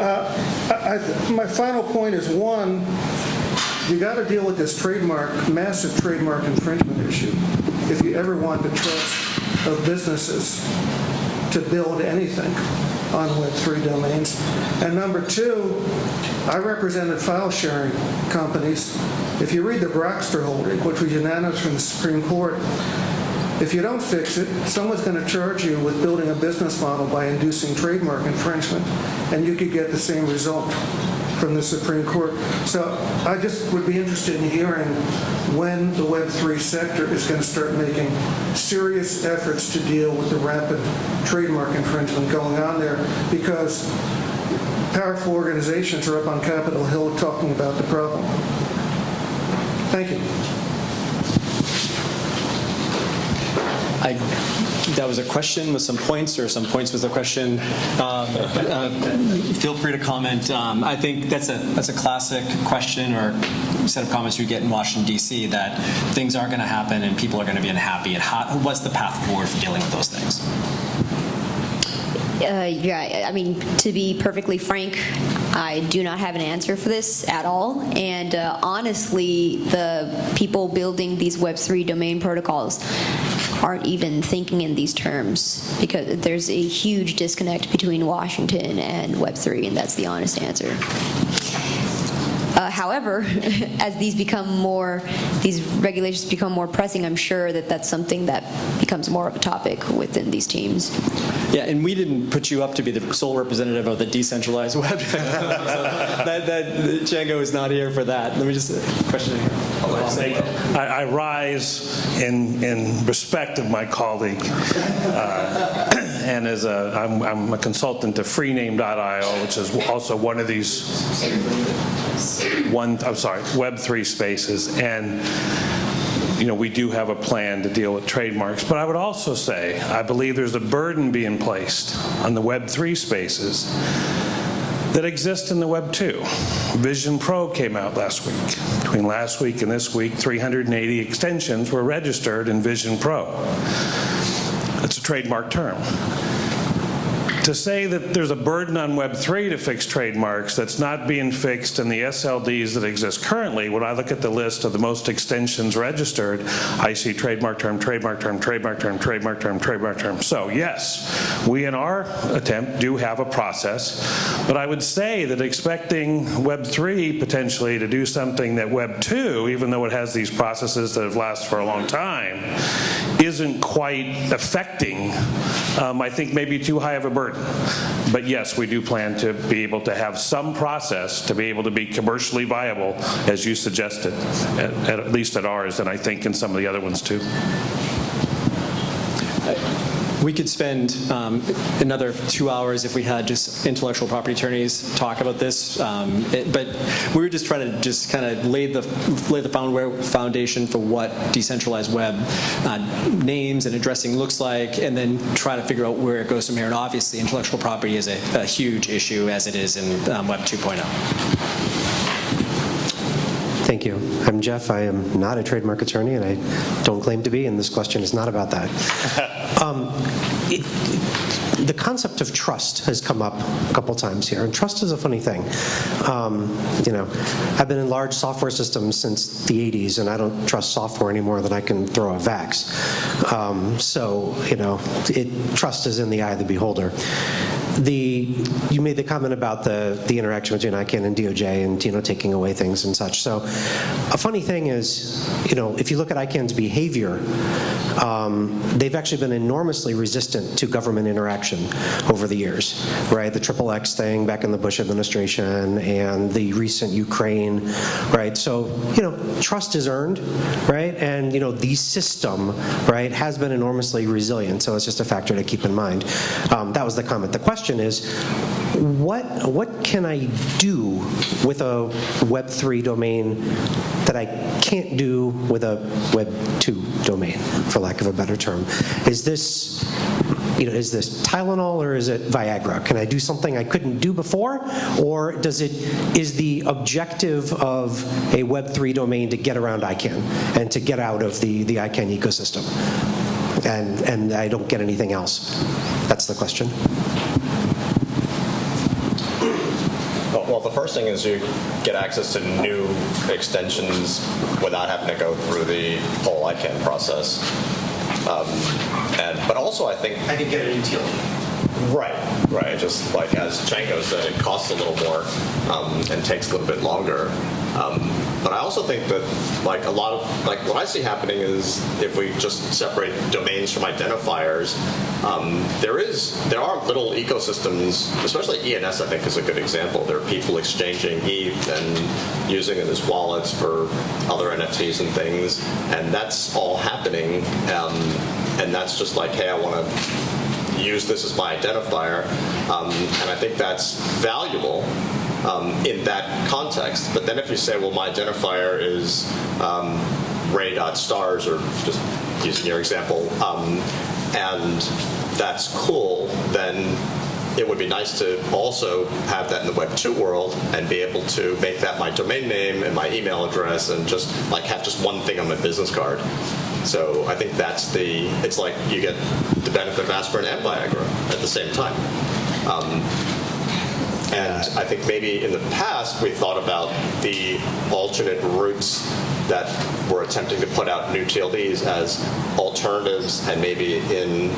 my final point is, one, you got to deal with this massive trademark infringement issue if you ever want the trust of businesses to build anything on Web3 domains. And number two, I represented file sharing companies. If you read the Braxter holding, which was unanimous from the Supreme Court, if you don't fix it, someone's going to charge you with building a business model by inducing trademark infringement, and you could get the same result from the Supreme Court. So I just would be interested in hearing when the Web3 sector is going to start making serious efforts to deal with the rapid trademark infringement going on there, because powerful organizations are up on Capitol Hill talking about the problem. Thank you. That was a question with some points, or some points with a question. Feel free to comment. I think that's a classic question or set of comments you get in Washington, D.C., that things aren't going to happen and people are going to be unhappy. And what's the path forward for dealing with those things? Yeah, I mean, to be perfectly frank, I do not have an answer for this at all. And honestly, the people building these Web3 domain protocols aren't even thinking in these terms, because there's a huge disconnect between Washington and Web3, and that's the honest answer. However, as these regulations become more pressing, I'm sure that that's something that becomes more of a topic within these teams. Yeah, and we didn't put you up to be the sole representative of the decentralized web. Chjango is not here for that. Let me just question here. I rise in respect of my colleague, and I'm a consultant to freename.io, which is also one of these Web3 spaces, and we do have a plan to deal with trademarks. But I would also say I believe there's a burden being placed on the Web3 spaces that exist in the Web 2. Vision Pro came out last week. Between last week and this week, 380 extensions were registered in Vision Pro. It's a trademark term. To say that there's a burden on Web3 to fix trademarks that's not being fixed in the SLDs that exist currently, when I look at the list of the most extensions registered, I see trademark term, trademark term, trademark term, trademark term, trademark term. So yes, we in our attempt do have a process, but I would say that expecting Web3 potentially to do something that Web2, even though it has these processes that have lasted for a long time, isn't quite affecting, I think maybe too high of a burden. But yes, we do plan to be able to have some process to be able to be commercially viable, as you suggested, at least at ours, and I think in some of the other ones too. We could spend another 2 hours if we had just intellectual property attorneys talk about this, but we were just trying to just kind of lay the foundation for what decentralized web names and addressing looks like, and then try to figure out where it goes from here. And obviously, intellectual property is a huge issue, as it is in Web 2.0. Thank you. I'm Jeff. I am not a trademark attorney, and I don't claim to be, and this question is not about that. The concept of trust has come up a couple times here, and trust is a funny thing. I've been in large software systems since the 80s, and I don't trust software any more than I can throw a vax. Trust is in the eye of the beholder. You made the comment about the interaction between ICANN and DOJ and taking away things and such. So a funny thing is, if you look at ICANN's behavior, they've actually been enormously resistant to government interaction over the years, right? The XXX thing back in the Bush administration and the recent Ukraine, right? So, trust is earned, right? And, the system, right, has been enormously resilient, so it's just a factor to keep in mind. That was the comment. The question is, what can I do with a Web3 domain that I can't do with a Web 2 domain, for lack of a better term? Is this Tylenol or is it Viagra? Can I do something I couldn't do before? Or is the objective of a Web3 domain to get around ICANN and to get out of the ICANN ecosystem? And I don't get anything else. That's the question. Well, the first thing is you get access to new extensions without having to go through the whole ICANN process. But also, I think I could get a utility. Right. Just like as Chjango said, it costs a little more and takes a little bit longer. But I also think that a lot of what I see happening is if we just separate domains from identifiers, there are little ecosystems, especially ENS I think is a good example. There are people exchanging ETH and using it as wallets for other NFTs and things, and that's all happening. And that's just like, hey, I want to use this as my identifier, and I think that's valuable in that context. But then if you say, well, my identifier is ray.stars, or just using your example, and that's cool, then it would be nice to also have that in the Web 2 world and be able to make that my domain name and my email address and just have just one thing on my business card. So I think it's like you get the benefit of aspirin and Viagra at the same time. And I think maybe in the past we thought about the alternate routes that we're attempting to put out new TLDs as alternatives, and maybe in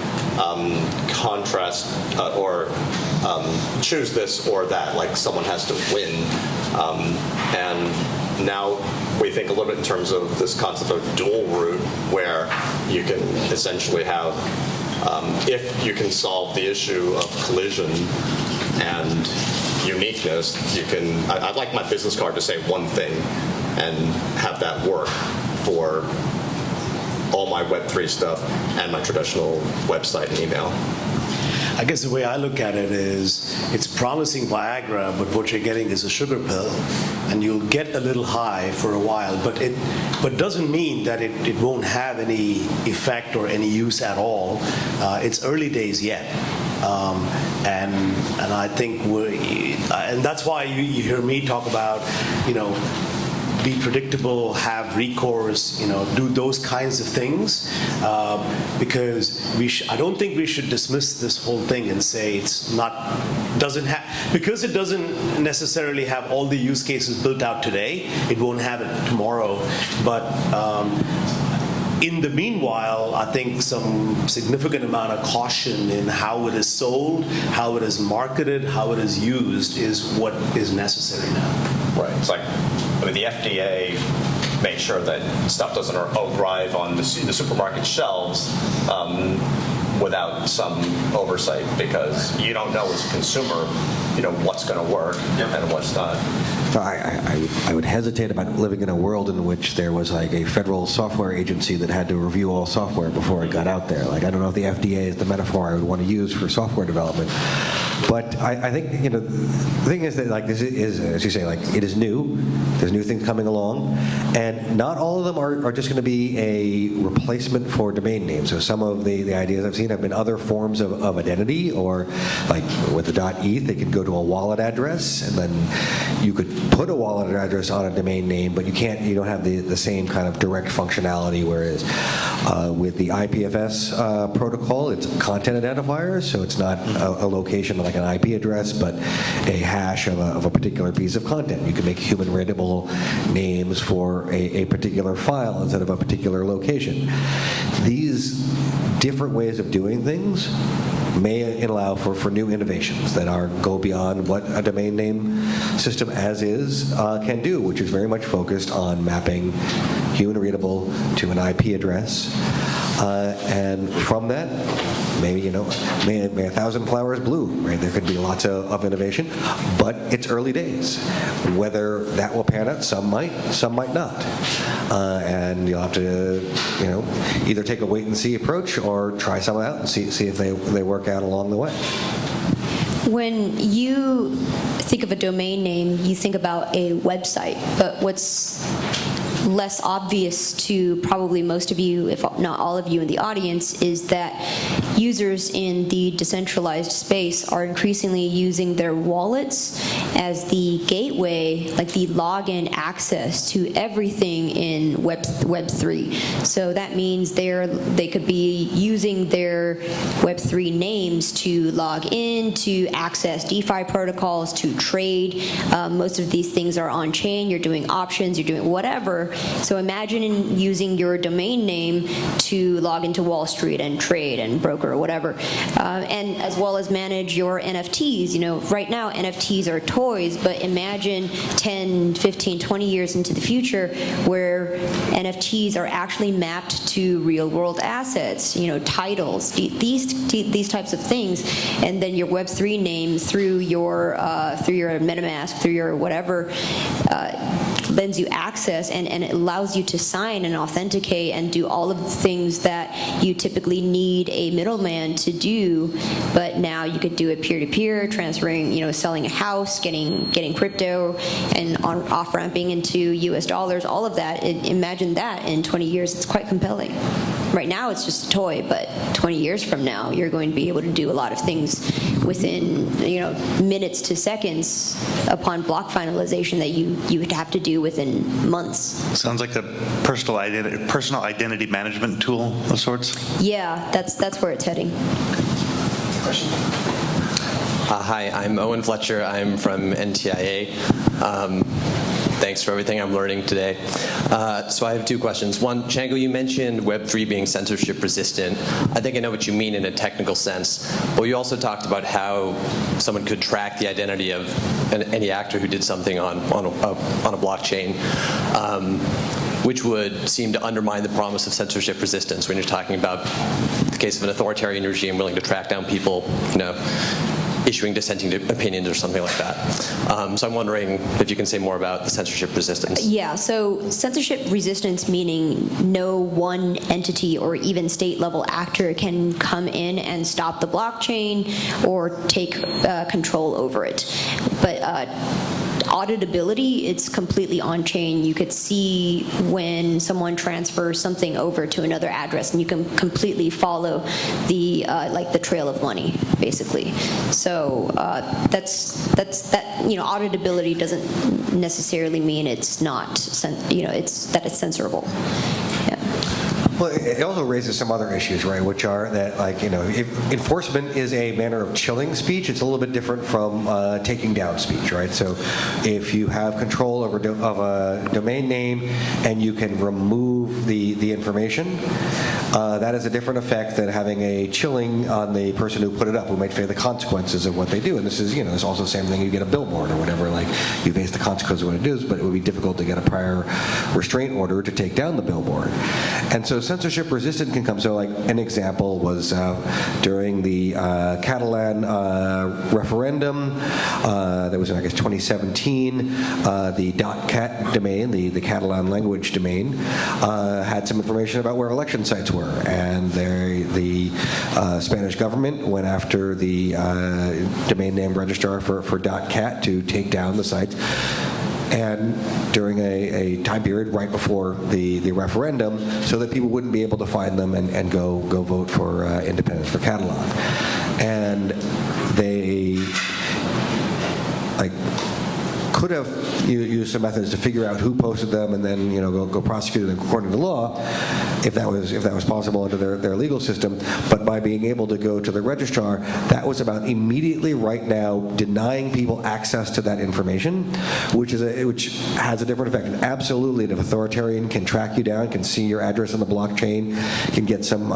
contrast or choose this or that, like someone has to win. And now we think a little bit in terms of this concept of dual route, where you can essentially have, if you can solve the issue of collision and uniqueness, you can, I'd like my business card to say one thing and have that work for all my Web3 stuff and my traditional website and email. I guess the way I look at it is it's promising Viagra, but what you're getting is a sugar pill, and you'll get a little high for a while, but doesn't mean that it won't have any effect or any use at all. It's early days yet. And I think and that's why you hear me talk about, be predictable, have recourse, do those kinds of things, because I don't think we should dismiss this whole thing and say because it doesn't necessarily have all the use cases built out today, it won't have it tomorrow. But in the meanwhile, I think some significant amount of caution in how it is sold, how it is marketed, how it is used is what is necessary now. Right. It's like, the FDA makes sure that stuff doesn't arrive on the supermarket shelves without some oversight, because you don't know as a consumer, what's going to work and what's not. I would hesitate about living in a world in which there was like a federal software agency that had to review all software before it got out there. Like, I don't know if the FDA is the metaphor I would want to use for software development. But I think, the thing is that, this is, as you say, it is new. There's new things coming along. And not all of them are just going to be a replacement for domain names. So some of the ideas I've seen have been other forms of identity, or like with the .eth, they could go to a wallet address, and then you could put a wallet address on a domain name, but you don't have the same kind of direct functionality, whereas with the IPFS protocol, it's a content identifier, so it's not a location like an IP address, but a hash of a particular piece of content. You can make human readable names for a particular file instead of a particular location. These different ways of doing things may allow for new innovations that go beyond what a domain name system as is can do, which is very much focused on mapping human readable to an IP address. And from that, maybe, may 1,000 flowers bloom, right? There could be lots of innovation, but it's early days. Whether that will pan out, some might not. And you'll have to, either take a wait-and-see approach or try some out and see if they work out along the way. When you think of a domain name, you think about a website, but what's less obvious to probably most of you, if not all of you in the audience, is that users in the decentralized space are increasingly using their wallets as the gateway, like the login access to everything in Web3. So that means they could be using their Web3 names to log in, to access DeFi protocols, to trade. Most of these things are on-chain. You're doing options, you're doing whatever. So imagine using your domain name to log into Wall Street and trade and broker or whatever, and as well as manage your NFTs. Right now NFTs are toys, but imagine 10, 15, 20 years into the future where NFTs are actually mapped to real-world assets, titles, these types of things, and then your Web3 name through your MetaMask, through your whatever, lends you access and it allows you to sign and authenticate and do all of the things that you typically need a middleman to do, but now you could do it peer-to-peer, transferring, selling a house, getting crypto, and off-ramping into US dollars, all of that. Imagine that in 20 years. It's quite compelling. Right now it's just a toy, but 20 years from now you're going to be able to do a lot of things within minutes to seconds upon block finalization that you would have to do within months. Sounds like a personal identity management tool of sorts. Yeah, that's where it's heading. Question? Hi, I'm Owen Fletcher. I'm from NTIA. Thanks for everything I'm learning today. So I have two questions. One, Chjango, you mentioned Web3 being censorship resistant. I think I know what you mean in a technical sense, but you also talked about how someone could track the identity of any actor who did something on a blockchain, which would seem to undermine the promise of censorship resistance when you're talking about the case of an authoritarian regime willing to track down people, issuing dissenting opinions or something like that. So I'm wondering if you can say more about the censorship resistance. Yeah, so censorship resistance meaning no one entity or even state-level actor can come in and stop the blockchain or take control over it. But auditability, it's completely on-chain. You could see when someone transfers something over to another address, and you can completely follow the the trail of money, basically. So that's auditability doesn't necessarily mean it's not, it's that it's censorable. Yeah. Well, it also raises some other issues, right, which are that, if enforcement is a manner of chilling speech, it's a little bit different from taking down speech, right? So if you have control of a domain name and you can remove the information, that is a different effect than having a chilling on the person who put it up, who might face the consequences of what they do. And this is, it's also the same thing. You get a billboard or whatever, you face the consequences of what it is, but it would be difficult to get a prior restraint order to take down the billboard. And so censorship resistant can come. So an example was during the Catalan referendum that was in, 2017, the .cat domain, the Catalan language domain, had some information about where election sites were. And the Spanish government went after the domain name registrar for .cat to take down the sites. And during a time period right before the referendum, so that people wouldn't be able to find them and go vote for independence for Catalan. And they could have used some methods to figure out who posted them and then go prosecute them according to law, if that was possible under their legal system. But by being able to go to the registrar, that was about immediately right now denying people access to that information, which has a different effect. And absolutely, an authoritarian can track you down, can see your address on the blockchain, can get some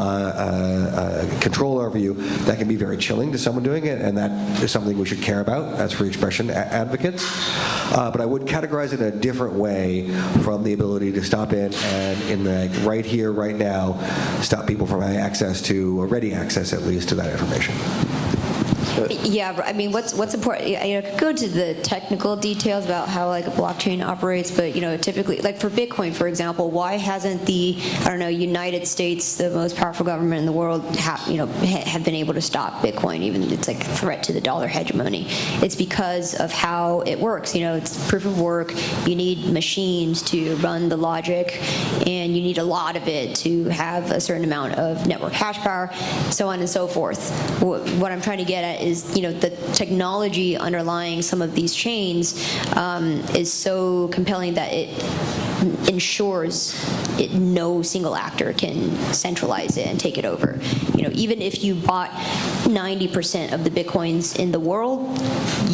control over you. That can be very chilling to someone doing it, and that is something we should care about as free expression advocates. But I would categorize it in a different way from the ability to stop in and in the right here, right now, stop people from having access to, or ready access at least, to that information. Yeah, I mean, what's important, I could go to the technical details about how like a blockchain operates, but typically, like for Bitcoin, for example, why hasn't the, I don't know, United States, the most powerful government in the world, have been able to stop Bitcoin, even it's like a threat to the dollar hegemony? It's because of how it works. It's proof of work, you need machines to run the logic, and you need a lot of it to have a certain amount of network hash power, so on and so forth. What I'm trying to get at is, the technology underlying some of these chains is so compelling that it ensures no single actor can centralize it and take it over. Even if you bought 90% of the Bitcoins in the world,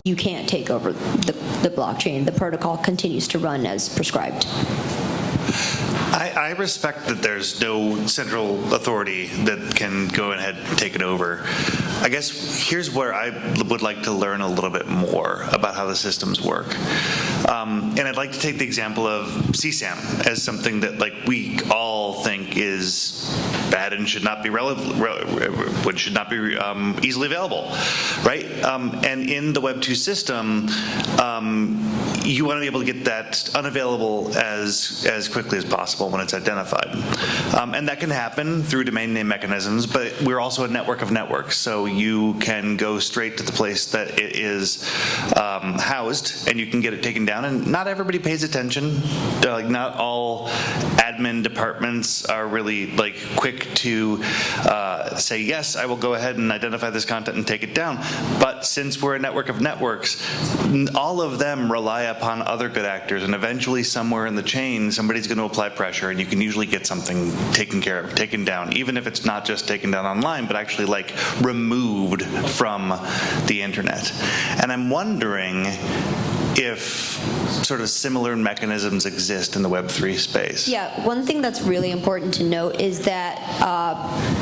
you can't take over the blockchain. The protocol continues to run as prescribed. I respect that there's no central authority that can go ahead and take it over. I guess here's where I would like to learn a little bit more about how the systems work. And I'd like to take the example of CSAM as something that we all think is bad and should not be easily available, right? And in the Web2 system, you want to be able to get that unavailable as quickly as possible when it's identified. And that can happen through domain name mechanisms, but we're also a network of networks, so you can go straight to the place that it is housed, and you can get it taken down, and not everybody pays attention. Not all admin departments are really quick to say, yes, I will go ahead and identify this content and take it down. But since we're a network of networks, all of them rely upon other good actors, and eventually somewhere in the chain, somebody's going to apply pressure, and you can usually get something taken down, even if it's not just taken down online, but actually removed from the internet. And I'm wondering if sort of similar mechanisms exist in the Web3 space. Yeah, one thing that's really important to note is that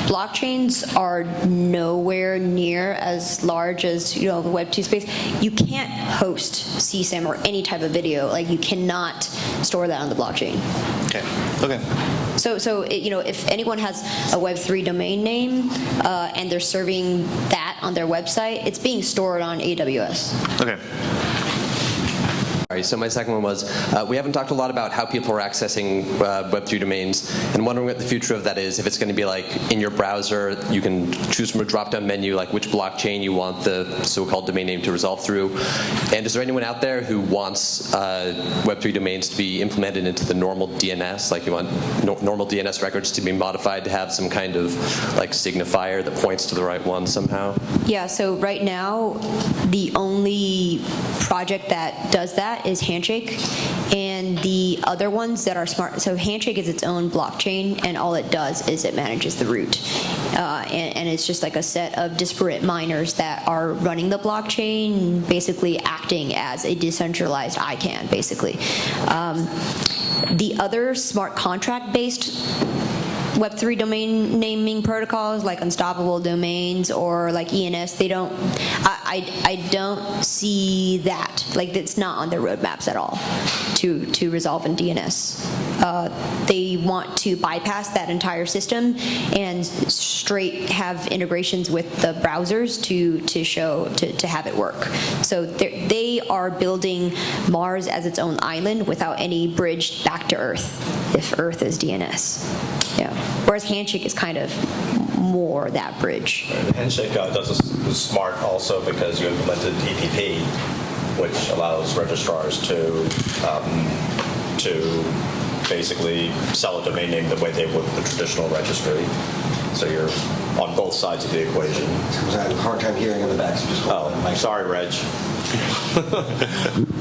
blockchains are nowhere near as large as the Web2 space. You can't host CSAM or any type of video. You cannot store that on the blockchain. Okay. So if anyone has a Web3 domain name and they're serving that on their website, it's being stored on AWS. Okay. So my second one was, we haven't talked a lot about how people are accessing Web3 domains, and wondering what the future of that is. If it's going to be in your browser, you can choose from a drop-down menu which blockchain you want the so-called domain name to resolve through. And is there anyone out there who wants Web3 domains to be implemented into the normal DNS, you want normal DNS records to be modified to have some kind of signifier that points to the right one somehow? Yeah, so right now, the only project that does that is Handshake, and the other ones that are smart. So Handshake is its own blockchain, and all it does is it manages the root. And it's just a set of disparate miners that are running the blockchain, basically acting as a decentralized ICANN, basically. The other smart contract-based Web3 domain naming protocols like Unstoppable Domains or ENS, I don't see that. It's not on their roadmaps at all to resolve in DNS. They want to bypass that entire system and straight have integrations with the browsers to have it work. So they are building Mars as its own island without any bridge back to Earth, if Earth is DNS. Yeah. Whereas Handshake is kind of more that bridge. Handshake does is smart also because you implemented EPP, which allows registrars to basically sell a domain name the way they would with the traditional registry. So you're on both sides of the equation. I have a hard time hearing in the back, so just hold on. Sorry, Reg.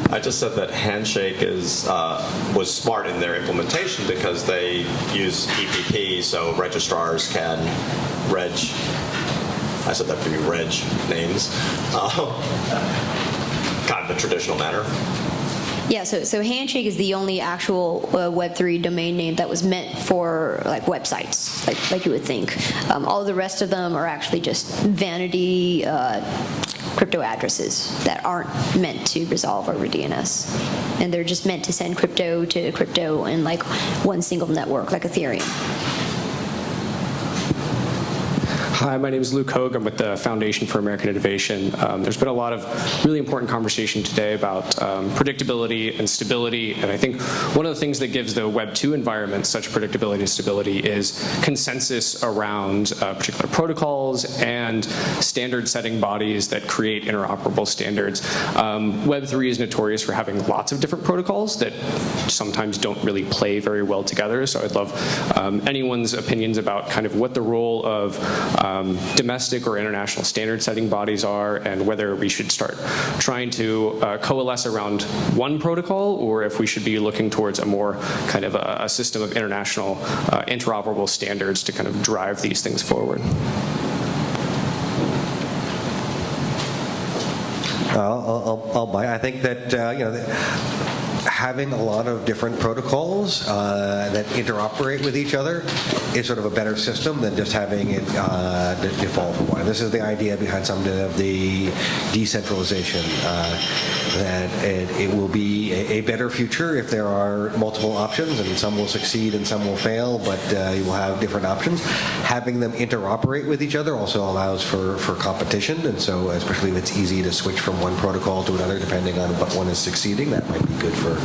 I just said that Handshake was smart in their implementation because they use EPP, so registrars can I said that for you, reg names, kind of the traditional manner. Yeah, so Handshake is the only actual Web3 domain name that was meant for like websites, like you would think. All the rest of them are actually just vanity crypto addresses that aren't meant to resolve over DNS. And they're just meant to send crypto to crypto in like one single network, like Ethereum. Hi, my name is Luke Hogue. I'm with the Foundation for American Innovation. There's been a lot of really important conversation today about predictability and stability, and I think one of the things that gives the Web 2 environment such predictability and stability is consensus around particular protocols and standard-setting bodies that create interoperable standards. Web 3 is notorious for having lots of different protocols that sometimes don't really play very well together, so I'd love anyone's opinions about kind of what the role of domestic or international standard setting bodies are, and whether we should start trying to coalesce around one protocol, or if we should be looking towards a more kind of a system of international interoperable standards to kind of drive these things forward. I think that having a lot of different protocols that interoperate with each other is sort of a better system than just having it default for one. This is the idea behind some of the decentralization, that it will be a better future if there are multiple options, and some will succeed and some will fail, but you will have different options. Having them interoperate with each other also allows for competition, and so especially if it's easy to switch from one protocol to another depending on what one is succeeding, that might be good for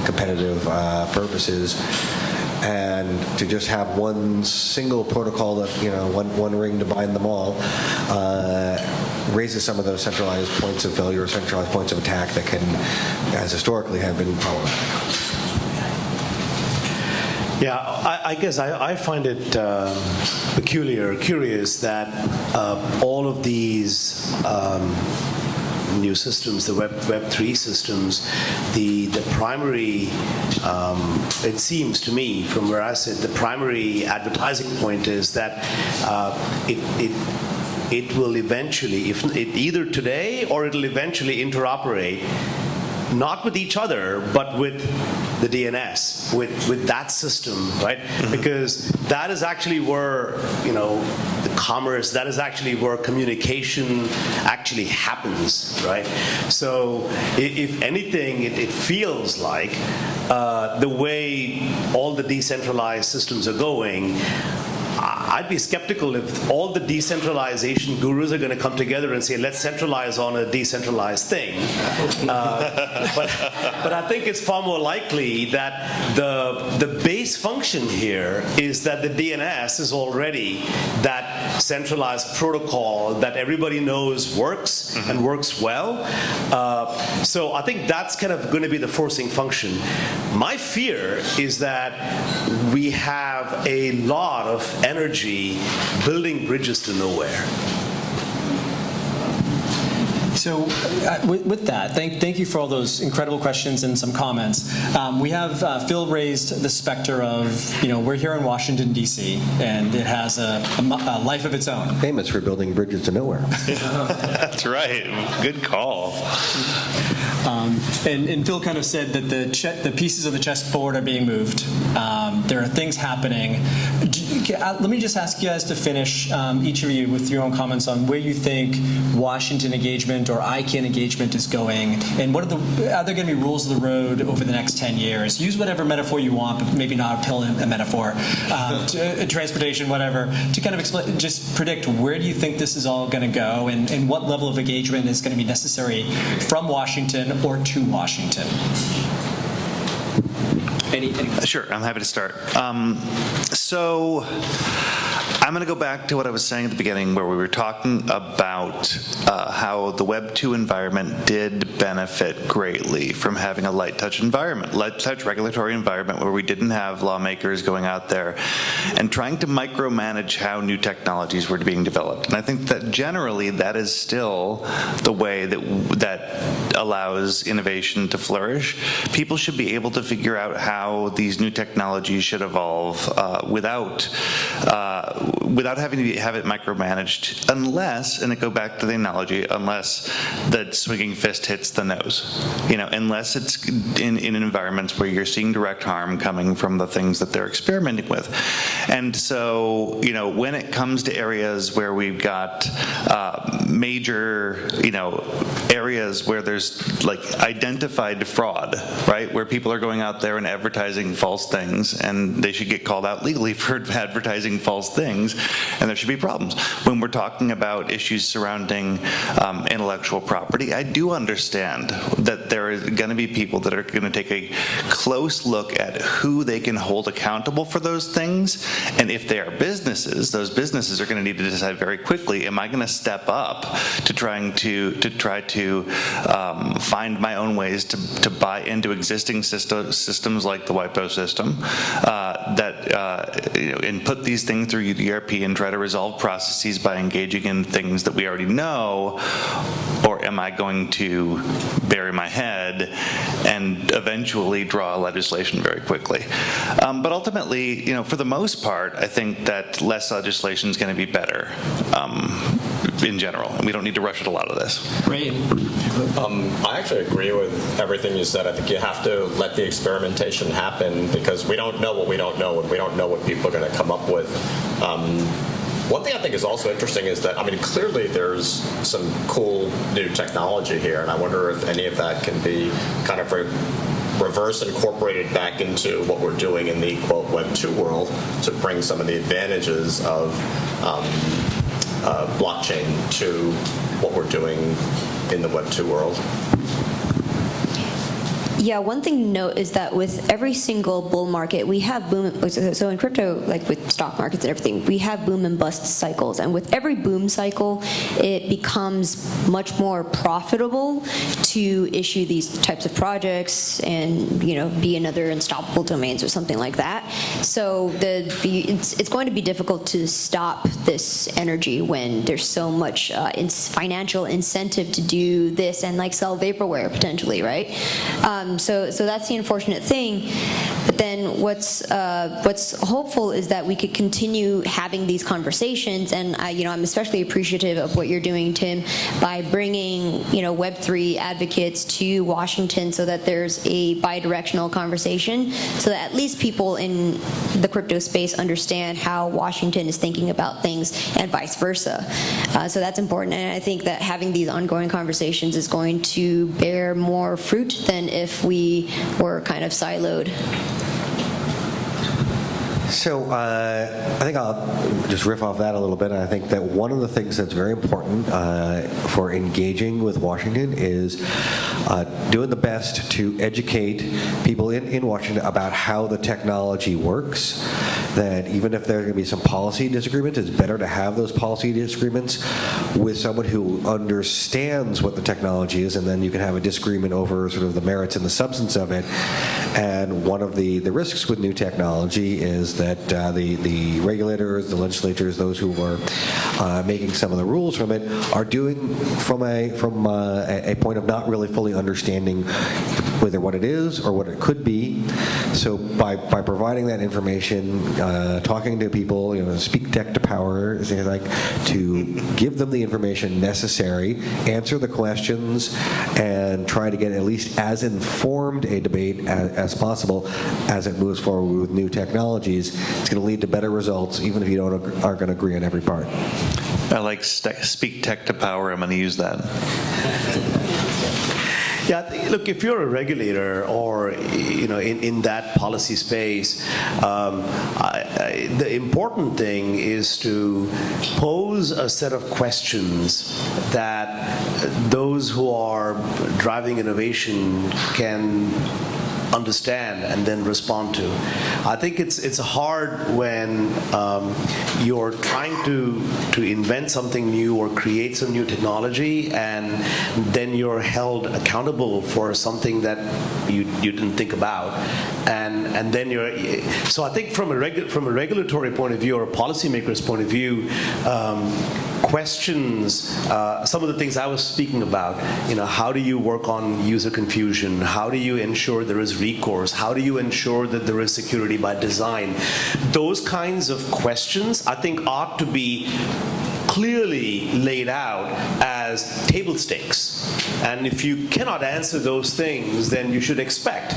competitive purposes. And to just have one single protocol that, one ring to bind them all, raises some of those centralized points of failure or centralized points of attack that can, as historically, have been problematic. Yeah, I guess I find it curious that all of these new systems, the Web3 systems, the primary, it seems to me from where I sit, the primary advertising point is that it will eventually, if it either today or it'll eventually interoperate, not with each other, but with the DNS, with that system, right? Mm-hmm. Because that is actually where, the commerce, that is actually where communication actually happens, right? So if anything, it feels like the way all the decentralized systems are going, I'd be skeptical if all the decentralization gurus are going to come together and say, let's centralize on a decentralized thing. But I think it's far more likely that the base function here is that the DNS is already that centralized protocol that everybody knows works and works well. So I think that's kind of going to be the forcing function. My fear is that we have a lot of energy building bridges to nowhere. So with that, thank you for all those incredible questions and some comments. We have Phil raised the specter of, we're here in Washington, D.C., and it has a life of its own. Famous for building bridges to nowhere. That's right. Good call. And Phil kind of said that the pieces of the chessboard are being moved. There are things happening. Let me just ask you guys to finish, each of you, with your own comments on where you think Washington engagement or ICANN engagement is going, and are there going to be rules of the road over the next 10 years? Use whatever metaphor you want, but maybe not a pill a metaphor, transportation, whatever, to kind of explain, just predict where do you think this is all going to go, and what level of engagement is going to be necessary from Washington or to Washington? Sure, I'm happy to start. So I'm going to go back to what I was saying at the beginning, where we were talking about how the Web 2 environment did benefit greatly from having a light touch environment, light touch regulatory environment, where we didn't have lawmakers going out there and trying to micromanage how new technologies were being developed. And I think that generally that is still the way that allows innovation to flourish. People should be able to figure out how these new technologies should evolve without without having to have it micromanaged, unless, and I go back to the analogy, unless the swinging fist hits the nose, unless it's in environments where you're seeing direct harm coming from the things that they're experimenting with. And so, when it comes to areas where we've got major, areas where there's like identified fraud, right, where people are going out there and advertising false things, and they should get called out legally for advertising false things, and there should be problems. When we're talking about issues surrounding intellectual property, I do understand that there are going to be people that are going to take a close look at who they can hold accountable for those things, and if they are businesses, those businesses are going to need to decide very quickly, am I going to step up to try to find my own ways to buy into existing systems like the WIPO system, and put these things through ERP and try to resolve processes by engaging in things that we already know, or am I going to bury my head and eventually draw legislation very quickly? But ultimately, for the most part, I think that less legislation is going to be better in general, and we don't need to rush at a lot of this. Right. I actually agree with everything you said. I think you have to let the experimentation happen, because we don't know what we don't know, and we don't know what people are going to come up with. One thing I think is also interesting is that, clearly there's some cool new technology here, and I wonder if any of that can be kind of reverse incorporated back into what we're doing in the, quote, Web 2 world to bring some of the advantages of blockchain to what we're doing in the Web 2 world. Yeah, one thing to note is that with every single bull market, we have boom. So in crypto, like with stock markets and everything, we have boom and bust cycles. And with every boom cycle, it becomes much more profitable to issue these types of projects and be another unstoppable domains or something like that. So it's going to be difficult to stop this energy when there's so much financial incentive to do this and like sell vaporware potentially, right? So that's the unfortunate thing. But then what's hopeful is that we could continue having these conversations, and I'm especially appreciative of what you're doing, Tim, by bringing Web3 advocates to Washington so that there's a bi-directional conversation, so that at least people in the crypto space understand how Washington is thinking about things and vice versa. So that's important, and I think that having these ongoing conversations is going to bear more fruit than if we were kind of siloed. So I think I'll just riff off that a little bit. I think that one of the things that's very important for engaging with Washington is doing the best to educate people in Washington about how the technology works, that even if there are going to be some policy disagreements, it's better to have those policy disagreements with someone who understands what the technology is, and then you can have a disagreement over sort of the merits and the substance of it. And one of the risks with new technology is that the regulators, the legislators, those who are making some of the rules from it are doing from a point of not really fully understanding whether what it is or what it could be. So by providing that information, talking to people, speak tech to power, things like, to give them the information necessary, answer the questions, and try to get at least as informed a debate as possible as it moves forward with new technologies. It's going to lead to better results, even if you aren't going to agree on every part. I like speak tech to power. I'm going to use that. Yeah, look, if you're a regulator or in that policy space, the important thing is to pose a set of questions that those who are driving innovation can understand and then respond to. I think it's hard when you're trying to invent something new or create some new technology, and then you're held accountable for something that you didn't think about. And then so I think from a regulatory point of view or a policymaker's point of view, questions, some of the things I was speaking about, how do you work on user confusion? How do you ensure there is recourse? How do you ensure that there is security by design? Those kinds of questions, I think, ought to be clearly laid out as table stakes. And if you cannot answer those things, then you should expect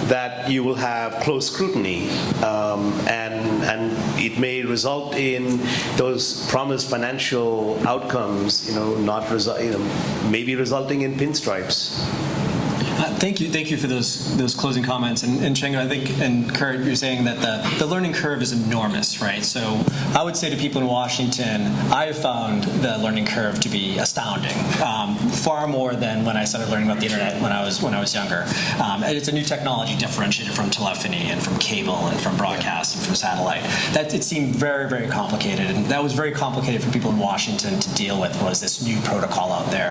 that you will have close scrutiny, and it may result in those promised financial outcomes, maybe resulting in pinstripes. Thank you for those closing comments. And Chjango, I think, and Kurt, you're saying that the learning curve is enormous, right? So I would say to people in Washington, I have found the learning curve to be astounding, far more than when I started learning about the internet when I was younger. And it's a new technology differentiated from telephony and from cable and from broadcast and from satellite. That it seemed very, very complicated, and that was very complicated for people in Washington to deal with. Was this new protocol out there?